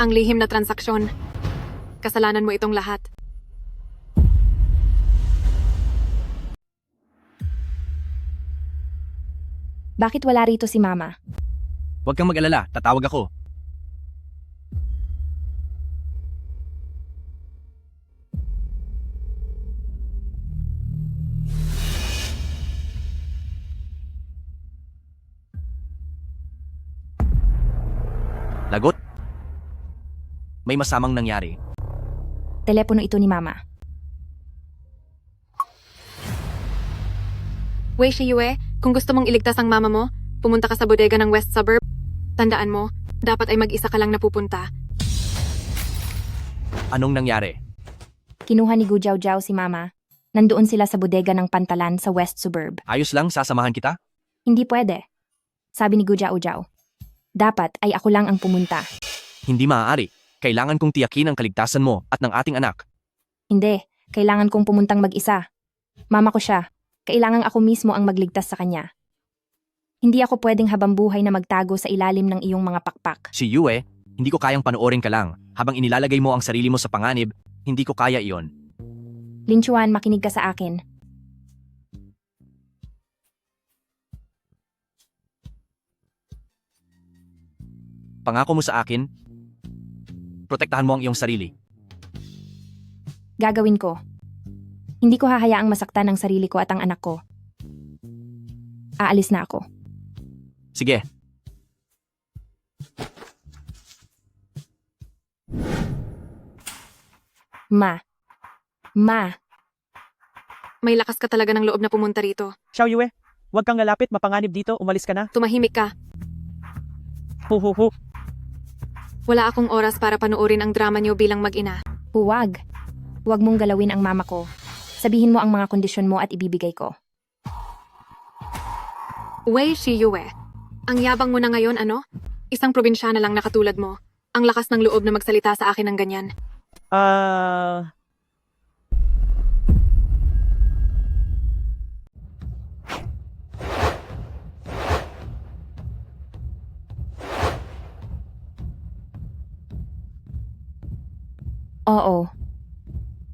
Ang lihim na transaksyon. Kasalanan mo itong lahat. Bakit wala rito si Mama? Huwag kang mag-alala, tatawag ako. Lagot? May masamang nangyari. Telepono ito ni Mama. Wei Shiyue, kung gusto mong iligtas ang mama mo, pumunta ka sa bodega ng West Suburb. Tandaan mo, dapat ay mag-isa ka lang napupunta. Anong nangyari? Kinuha ni Gu Jiao si Mama. Nandoon sila sa bodega ng pantalan sa West Suburb. Ayos lang, sasamahan kita? Hindi pwede. Sabi ni Gu Jiao. Dapat ay ako lang ang pumunta. Hindi maaari. Kailangan kong tiyakin ang kaligtasan mo at ng ating anak. Hindi. Kailangan kong pumuntang mag-isa. Mama ko siya. Kailangan ako mismo ang magligtas sa kanya. Hindi ako pwedeng habambuhay na magtago sa ilalim ng iyong mga pakpak. Si Yue, hindi ko kayang panoorin ka lang. Habang inilalagay mo ang sarili mo sa panganib, hindi ko kaya iyon. Lin Chuan, makinig ka sa akin. Pangako mo sa akin, protektahan mo ang iyong sarili. Gagawin ko. Hindi ko hahayaang masaktan ang sarili ko at ang anak ko. Aalis na ako. Sige. Ma. May lakas ka talaga ng loob na pumunta rito. Xiao Yue, huwag kang lalapit, mapanganib dito, umalis ka na. Tumahimik ka. Hu. Wala akong oras para panoorin ang drama niyo bilang mag-ina. Huwag. Huwag mong galawin ang mama ko. Sabihin mo ang mga kondisyon mo at ibibigay ko. Wei Shiyue, ang yabang mo na ngayon ano? Isang probinsyana lang na katulad mo. Ang lakas ng loob na magsalita sa akin ng ganyan. Oo.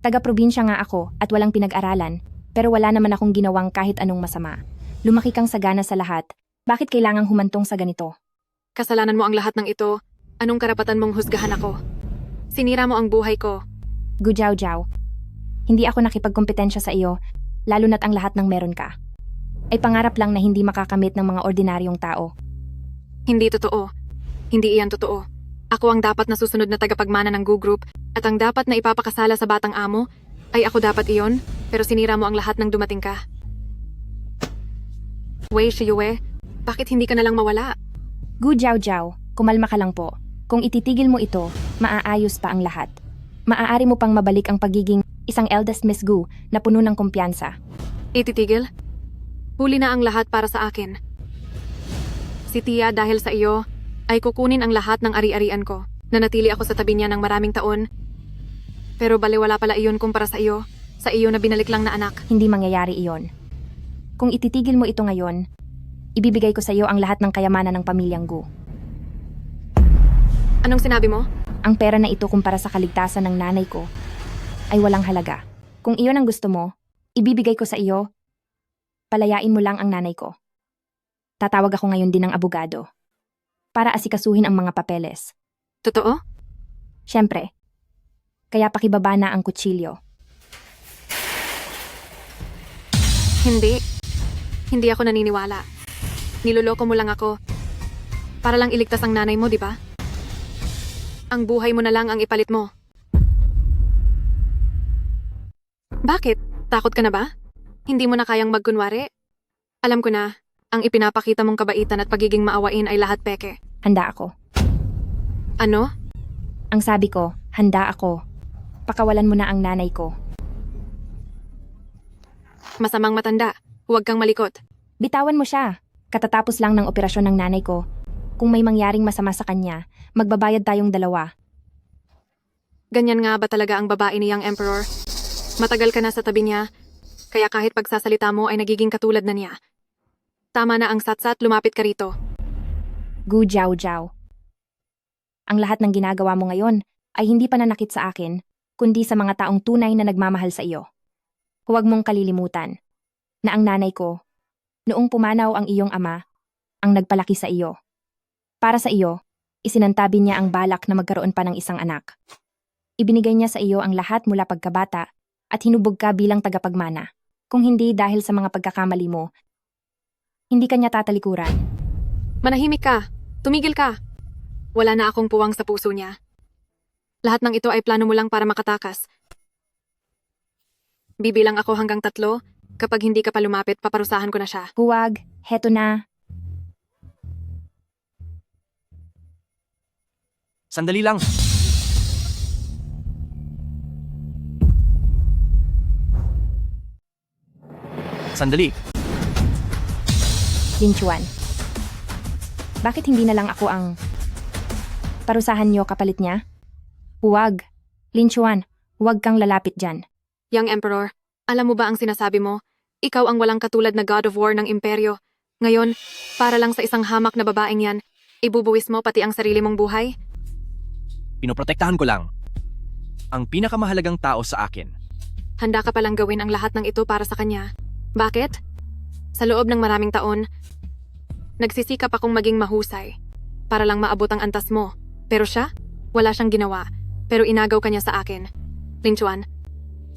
Taga-probinsya nga ako at walang pinag-aralan, pero wala naman akong ginawang kahit anong masama. Lumaki kang sagana sa lahat. Bakit kailangang humantong sa ganito? Kasalanan mo ang lahat ng ito. Anong karapatan mong husgahan ako? Sinira mo ang buhay ko. Gu Jiao. Hindi ako nakipagkompetensya sa iyo, lalo na't ang lahat ng meron ka. Ay pangarap lang na hindi makakamit ng mga ordinaryong tao. Hindi totoo. Hindi iyan totoo. Ako ang dapat na susunod na tagapagmana ng Gu Group at ang dapat na ipapakasala sa batang amo ay ako dapat iyon, pero sinira mo ang lahat ng dumating ka. Wei Shiyue, bakit hindi ka na lang mawala? Gu Jiao, kumalma ka lang po. Kung ititigil mo ito, maaayos pa ang lahat. Maaari mo pang mabalik ang pagiging isang eldest Miss Gu na puno ng kumpiyansa. Ititigil? Huli na ang lahat para sa akin. Si Tia dahil sa iyo, ay kukunin ang lahat ng ari-arian ko. Nanatili ako sa tabi niya ng maraming taon. Pero baliwala pala iyon kumpara sa iyo. Sa iyo na binalik lang na anak. Hindi mangyayari iyon. Kung ititigil mo ito ngayon, ibibigay ko sa iyo ang lahat ng kayamanan ng pamilyang Gu. Anong sinabi mo? Ang pera na ito kumpara sa kaligtasan ng nanay ko ay walang halaga. Kung iyon ang gusto mo, ibibigay ko sa iyo, palayain mo lang ang nanay ko. Tatawag ako ngayon din ng abogado para asikasuhin ang mga papeles. Totoo? Siyempre. Kaya pakibaba na ang kutsilyo. Hindi. Hindi ako naniniwala. Niloloko mo lang ako. Para lang iligtas ang nanay mo, di ba? Ang buhay mo na lang ang ipalit mo. Bakit? Takot ka na ba? Hindi mo na kayang magkunwari? Alam ko na, ang ipinapakita mong kabaitan at pagiging maawain ay lahat peke. Handa ako. Ano? Ang sabi ko, handa ako. Pakawalan mo na ang nanay ko. Masamang matanda. Huwag kang malikot. Bitawan mo siya. Katatapos lang ng operasyon ng nanay ko. Kung may mangyaring masama sa kanya, magbabayad tayong dalawa. Ganyan nga ba talaga ang babae ni Young Emperor? Matagal ka na sa tabi niya, kaya kahit pagsasalita mo ay nagiging katulad na niya. Tama na ang satsat, lumapit ka rito. Gu Jiao Jiao. Ang lahat ng ginagawa mo ngayon ay hindi pananakit sa akin, kundi sa mga taong tunay na nagmamahal sa iyo. Huwag mong kalilimutan na ang nanay ko, noong pumanaw ang iyong ama, ang nagpalaki sa iyo. Para sa iyo, isinantabi niya ang balak na magkaroon pa ng isang anak. Ibinigay niya sa iyo ang lahat mula pagkabata at hinubog ka bilang tagapagmana. Kung hindi dahil sa mga pagkakamali mo, hindi ka niya tatalikuran. Manahimik ka. Tumigil ka. Wala na akong puwang sa puso niya. Lahat ng ito ay plano mo lang para makatakas. Bibilang ako hanggang 3. Kapag hindi ka pa lumapit, paparusahan ko na siya. Huwag, heto na. Sandali lang. Sandali. Lin Chuan. Bakit hindi na lang ako ang parusahan niyo kapalit niya? Huwag. Lin Chuan, huwag kang lalapit dyan. Young Emperor, alam mo ba ang sinasabi mo? Ikaw ang walang katulad na God of War ng imperyo. Ngayon, para lang sa isang hamak na babaeng yan, ibubuwis mo pati ang sarili mong buhay? Pinoprotektahan ko lang ang pinakamahalagang tao sa akin. Handa ka palang gawin ang lahat ng ito para sa kanya. Bakit? Sa loob ng maraming taon, nagsisikap akong maging mahusay para lang maabot ang antas mo. Pero siya, wala siyang ginawa, pero inagaw kanya sa akin. Lin Chuan,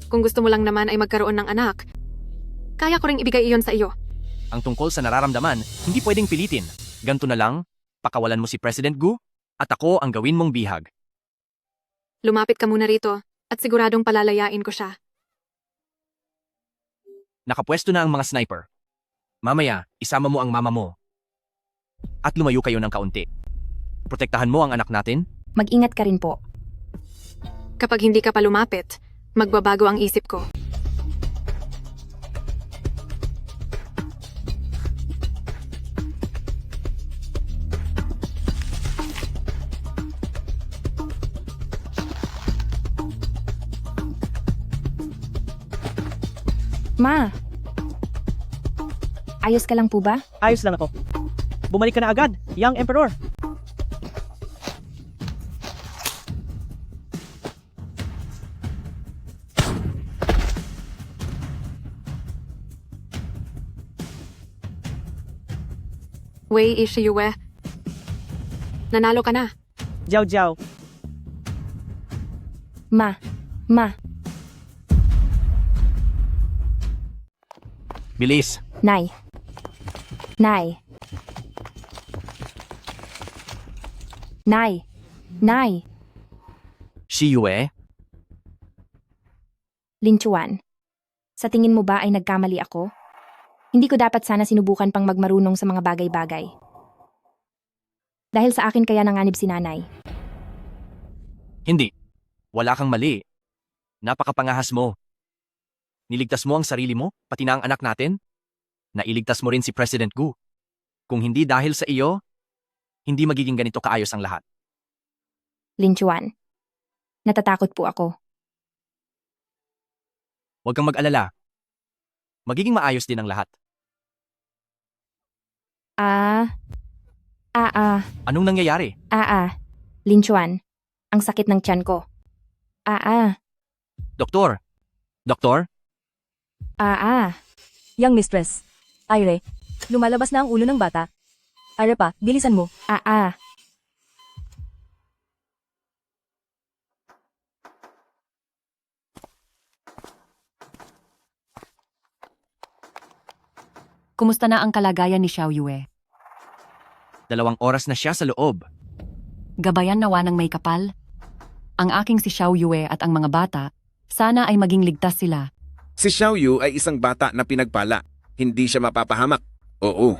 kung gusto mo lang naman ay magkaroon ng anak, kaya ko ring ibigay iyon sa iyo. Ang tungkol sa nararamdaman, hindi pwedeng pilitin. Ganto na lang, pakawalan mo si President Gu, at ako ang gawin mong bihag. Lumapit ka muna rito, at siguradong palalayain ko siya. Nakapwesto na ang mga sniper. Mamaya, isama mo ang mama mo. At lumayo kayo ng kaunti. Protektahan mo ang anak natin? Mag-ingat ka rin po. Kapag hindi ka pa lumapit, magbabago ang isip ko. Ma! Ayos ka lang po ba? Ayos lang ako. Bumalik ka na agad, Young Emperor. Wei Ishiyue, nanalo ka na. Jiao Jiao. Ma! Bilis! Nay! Nay! Si Yue? Lin Chuan, sa tingin mo ba ay nagkamali ako? Hindi ko dapat sana sinubukan pang magmarunong sa mga bagay-bagay. Dahil sa akin kaya nanganib si nanay. Hindi. Wala kang mali. Napakapangahas mo. Niligtas mo ang sarili mo, pati na ang anak natin. Nailigtas mo rin si President Gu. Kung hindi dahil sa iyo, hindi magiging ganito kaayos ang lahat. Lin Chuan, natatakot po ako. Huwag kang mag-alala. Magiging maayos din ang lahat. Anong nangyayari? Lin Chuan, ang sakit ng tiyan ko. Doktor? Young mistress. Aire, lumalabas na ang ulo ng bata. Are pa, bilisan mo. Kumusta na ang kalagayan ni Xiao Yue? 2 oras na siya sa loob. Gabayan nawa ng may kapal? Ang aking si Xiao Yue at ang mga bata, sana ay maging ligtas sila. Si Xiao Yu ay isang bata na pinagpala. Hindi siya mapapahamak. Oo.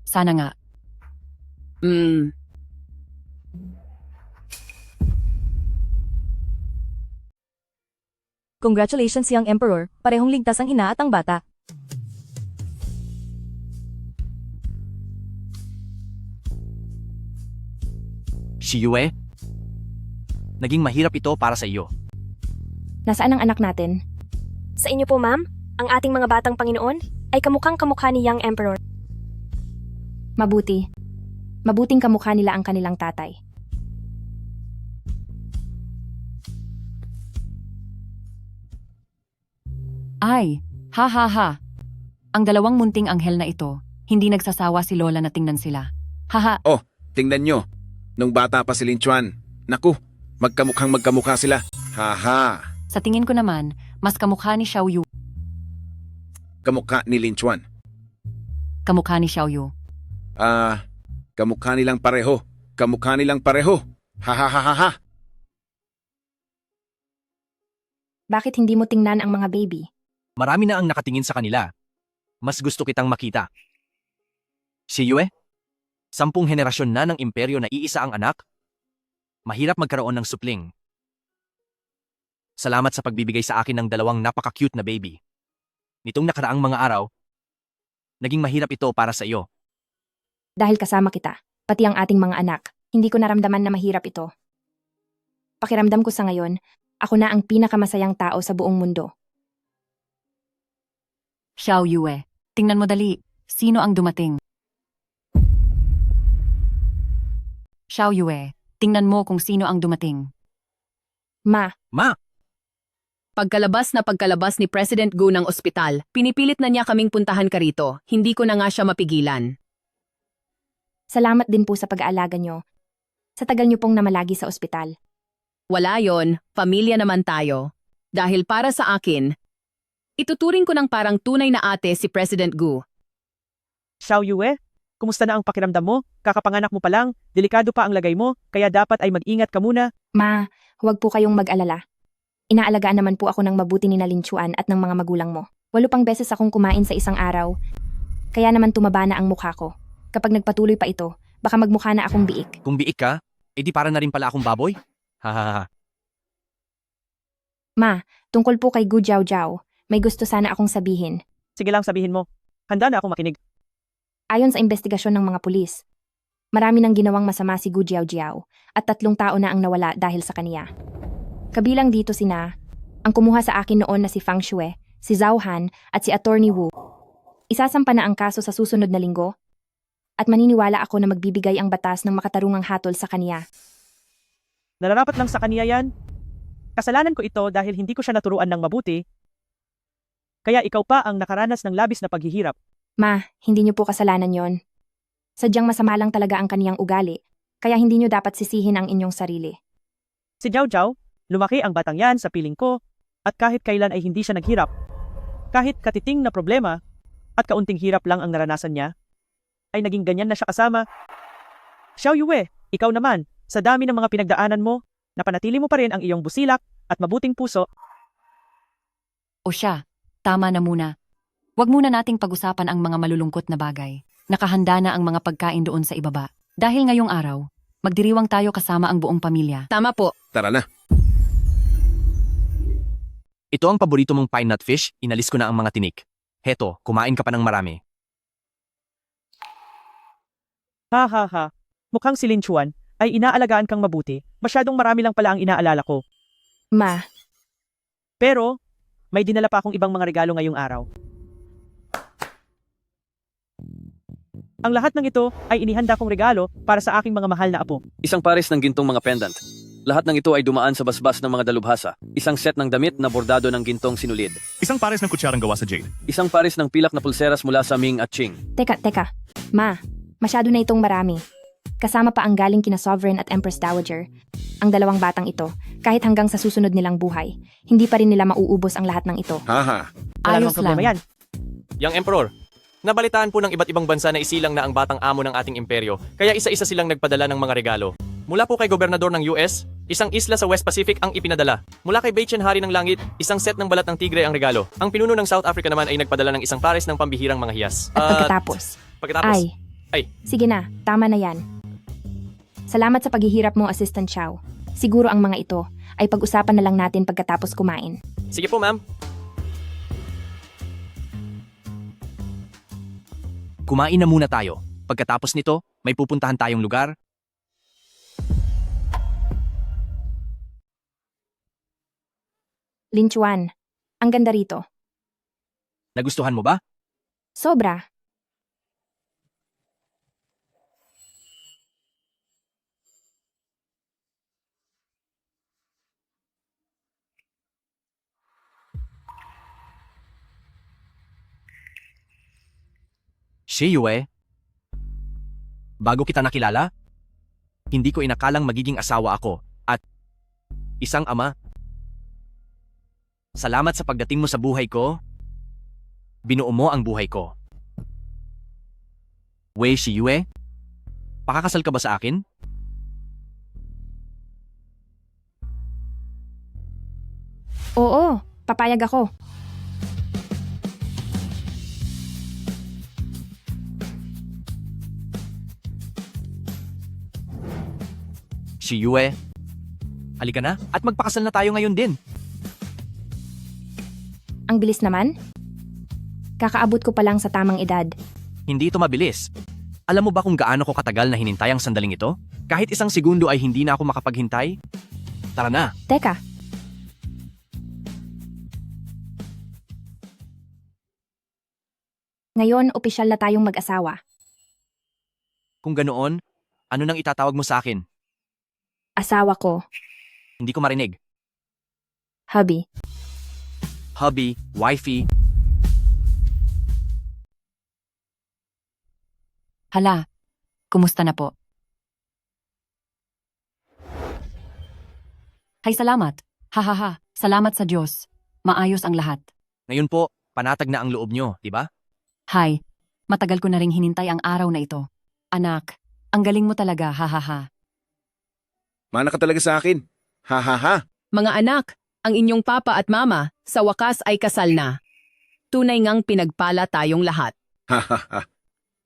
Sana nga. Congratulations, young emperor. Parehong ligtas ang ina at ang bata. Si Yue? Naging mahirap ito para sa iyo. Nasaan ang anak natin? Sa inyo po, ma'am, ang ating mga batang Panginoon ay kamukhang kamukha ni Young Emperor. Mabuti. Mabuting kamukha nila ang kanilang tatay. Ay, ha ha ha. Ang dalawang munting anghel na ito, hindi nagsasawa si Lola na tingnan sila. Haha, Oh, tingnan nyo. Nung bata pa si Lin Chuan. Naku, magkamukha sila. Haha. sa tingin ko naman, mas kamukha ni Xiao Yu. Kamukha ni Lin Chuan. Kamukha ni Xiao Yu. Kamukha nilang pareho. Kamukha nilang pareho. Ha. Bakit hindi mo tingnan ang mga baby? Marami na ang nakatingin sa kanila. Mas gusto kitang makita. Si Yue? 10 henerasyon na ng imperyo na iisa ang anak? Mahirap magkaroon ng supling. Salamat sa pagbibigay sa akin ng 2 napaka-cute na baby. Nitong nakaraang mga araw, naging mahirap ito para sa iyo. Dahil kasama kita, pati ang ating mga anak, hindi ko naramdaman na mahirap ito. Pakiramdam ko sa ngayon, ako na ang pinakamasayang tao sa buong mundo. Xiao Yue, tingnan mo dali, sino ang dumating? Xiao Yue, tingnan mo kung sino ang dumating. Ma. Pagkalabas ni President Gu ng ospital, pinipilit na niya kaming puntahan ka rito. Hindi ko na nga siya mapigilan. Salamat din po sa pag-aalaga nyo. Sa tagal nyo pong namalagi sa ospital. Wala yon, pamilya naman tayo. Dahil para sa akin, ituturing ko ng parang tunay na ate si President Gu. Xiao Yue, kumusta na ang pakiramdam mo? Kakapanganak mo pa lang, delikado pa ang lagay mo, kaya dapat ay mag-ingat ka muna. Ma, huwag po kayong mag-alala. Inaalagaan naman po ako ng mabuti ni Lin Chuan at ng mga magulang mo. 8 beses akong kumain sa isang araw. Kaya naman tumaba na ang mukha ko. Kapag nagpatuloy pa ito, baka magmukha na akong biik. Kung biik ka, edi para na rin pala akong baboy? Hahaha. Ma, tungkol po kay Gu Jiao, may gusto sana akong sabihin. Sige lang, sabihin mo. Handa na akong makinig. Ayon sa investigasyon ng mga pulis, marami nang ginawang masama si Gu Jiao at 3 tao na ang nawala dahil sa kaniya. Kabilang dito sina, ang kumuha sa akin noon na si Fang Shui, si Zhao Han at si Attorney Wu. Isasampa na ang kaso sa susunod na linggo at maniniwala ako na magbibigay ang batas ng makatarungang hatol sa kaniya. Nararapat lang sa kaniya yan. Kasalanan ko ito dahil hindi ko siya naturuan ng mabuti. Kaya ikaw pa ang nakaranas ng labis na paghihirap. Ma, hindi niyo po kasalanan yon. Sadyang masama lang talaga ang kaniyang ugali, kaya hindi niyo dapat sisihin ang inyong sarili. Si Jiao Jiao, lumaki ang batang yan sa piling ko at kahit kailan ay hindi siya naghirap. Kahit katiting na problema at kaunting hirap lang ang naranasan niya, ay naging ganyan na siya kasama. Xiao Yue, ikaw naman, sa dami ng mga pinagdaanan mo, napanatili mo pa rin ang iyong busilak at mabuting puso. O siya, tama na muna. Huwag muna nating pag-usapan ang mga malulungkot na bagay. Nakahanda na ang mga pagkain doon sa ibaba. Dahil ngayong araw, magdiriwang tayo kasama ang buong pamilya. Tama po. Tara na. Ito ang paborito mong pine nut fish, inalis ko na ang mga tinik. Heto, kumain ka pa ng marami. Ha. Mukhang si Lin Chuan ay inaalagaan kang mabuti. Masyadong marami lang pala ang inaalala ko. Ma. Pero, may dinala pa akong ibang mga regalo ngayong araw. Ang lahat ng ito ay inihanda kong regalo para sa aking mga mahal na apo. Isang pares ng gintong mga pendant. Lahat ng ito ay dumaan sa basbas ng mga dalubhasa. Isang set ng damit na bordado ng gintong sinulid. Isang pares ng kutsarang gawa sa jade. Isang pares ng pilak na pulseras mula sa Ming at Qing. Teka. Ma, masyado na itong marami. Kasama pa ang galing kina Sovereign at Empress Dowager. Ang 2 batang ito, kahit hanggang sa susunod nilang buhay, hindi pa rin nila mauubos ang lahat ng ito. Haha. Ayos lang. Yan. Young Emperor, nabalitaan po ng iba't ibang bansa na isilang na ang batang amo ng ating imperyo, kaya isa-isa silang nagpadala ng mga regalo. Mula po kay Gobernador ng US, Isang isla sa West Pacific ang ipinadala. Mula kay Baichen Hari ng Langit, isang set ng balat ng tigre ang regalo. Ang pinuno ng South Africa naman ay nagpadala ng isang pares ng pambihirang mga hiyas. At pagkatapos, sige na, tama na yan. Salamat sa paghihirap mo, Assistant Chow. Siguro ang mga ito ay pag-usapan na lang natin pagkatapos kumain. Sige po, ma'am. Kumain na muna tayo. Pagkatapos nito, may pupuntahan tayong lugar. Lin Chuan, ang ganda rito. Nagustuhan mo ba? Sobra. Si Yue, bago kita nakilala, hindi ko inakalang magiging asawa ako at isang ama. Salamat sa pagdating mo sa buhay ko. Binuo mo ang buhay ko. Wei Si Yue, pakakasal ka ba sa akin? Oo, papayag ako. Si Yue, halika na at magpakasal na tayo ngayon din. Ang bilis naman. Kakaabot ko pa lang sa tamang edad. Hindi ito mabilis. Alam mo ba kung gaano ko katagal na hinintay ang sandaling ito? Kahit isang segundo ay hindi na ako makapaghintay. Tara na. Teka. Ngayon, opisyal na tayong mag-asawa. Kung ganoon, ano nang itatawag mo sa akin? Asawa ko, Hindi ko marinig. hubby. Hubby, wifey. Hala, kumusta na po? Hay salamat. Hahaha, salamat sa Diyos. Maayos ang lahat. Ngayon po, panatag na ang loob nyo, di ba? Hay, matagal ko na ring hinintay ang araw na ito. Anak, ang galing mo talaga, hahaha. Mana ka talaga sa akin. Ha ha ha. Mga anak, ang inyong papa at mama sa wakas ay kasal na. Tunay ngang pinagpala tayong lahat. Ha ha ha.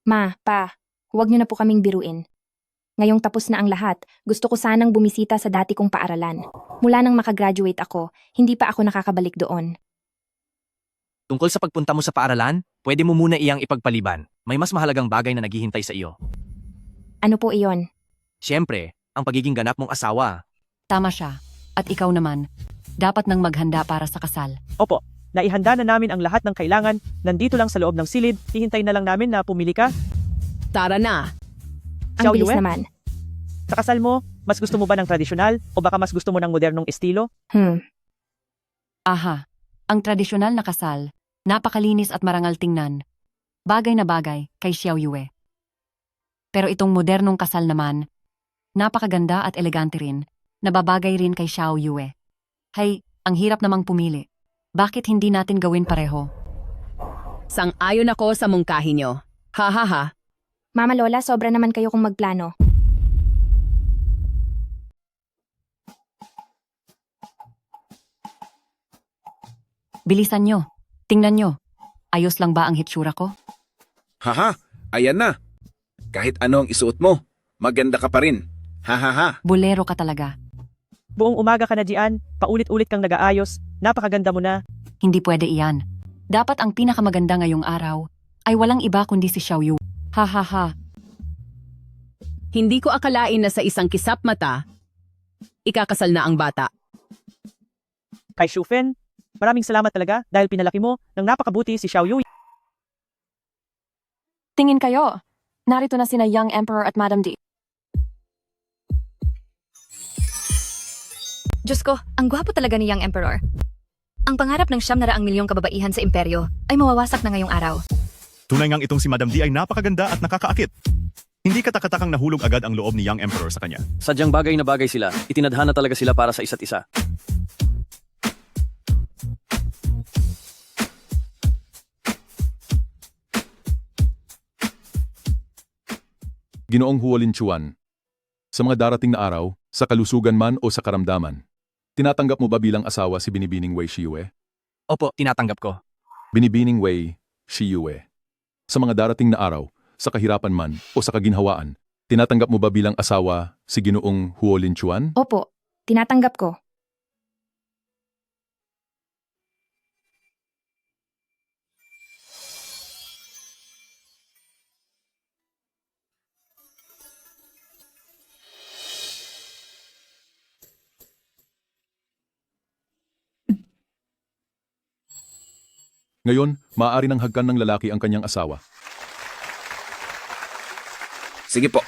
Ma, pa, huwag niyo na po kaming biruin. Ngayong tapos na ang lahat, gusto ko sanang bumisita sa dati kong paaralan. Mula nang makagraduate ako, hindi pa ako nakakabalik doon. Tungkol sa pagpunta mo sa paaralan, pwede mo muna iyang ipagpaliban. May mas mahalagang bagay na naghihintay sa iyo. Ano po iyon? Siyempre, ang pagiging ganap mong asawa. Tama siya. At ikaw naman, dapat nang maghanda para sa kasal. Opo, naihanda na namin ang lahat ng kailangan. Nandito lang sa loob ng silid. Hihintay na lang namin na pumili ka. Tara na. Ang Xiao bilis Yue? naman. Sa kasal mo, mas gusto mo ba ng tradisyonal o baka mas gusto mo ng modernong estilo? Aha, ang tradisyonal na kasal, napakalinis at marangal tingnan. Bagay na bagay kay Xiao Yue. Pero itong modernong kasal naman, napakaganda at elegante rin, nababagay rin kay Xiao Yue. Hay, ang hirap namang pumili. Bakit hindi natin gawin pareho? Sang-ayon ako sa mungkahi nyo. Hahaha. Mama Lola, sobra naman kayo kung magplano. Bilisan nyo. Tingnan nyo. Ayos lang ba ang hitsura ko? Haha, ayan na. Kahit ano ang isuot mo, maganda ka pa rin. Ha ha ha. Bolero ka talaga. Buong umaga ka na diyan, paulit-ulit kang nag-aayos, napakaganda mo na. Hindi pwede iyan. Dapat ang pinakamaganda ngayong araw ay walang iba kundi si Xiao Yu. Ha ha ha. Hindi ko akalain na sa isang kisap mata, ikakasal na ang bata. Kay Shufen, maraming salamat talaga dahil pinalaki mo ng napakabuti si Xiao Yu. Tingin kayo. Narito na sina Young Emperor at Madam D. Diyos ko, ang gwapo talaga ni Young Emperor. Ang pangarap ng 900 milyong kababaihan sa imperyo ay mawawasak na ngayong araw. Tunay ngang itong si Madam D ay napakaganda at nakakaakit. Hindi katakatakang nahulog agad ang loob ni Young Emperor sa kanya. Sadyang bagay na bagay sila. Itinadhana talaga sila para sa isa't isa. Ginoong Huolin Chuan, Sa mga darating na araw, sa kalusugan man o sa karamdaman, tinatanggap mo ba bilang asawa si Binibining Wei Shiyue? Opo, tinatanggap ko. Binibining Wei Shiyue. Sa mga darating na araw, sa kahirapan man o sa kaginhawaan, tinatanggap mo ba bilang asawa si Ginoong Huo Linchuan? Opo, tinatanggap ko. Ngayon, maaari ng hagkan ng lalaki ang kanyang asawa. Sige po.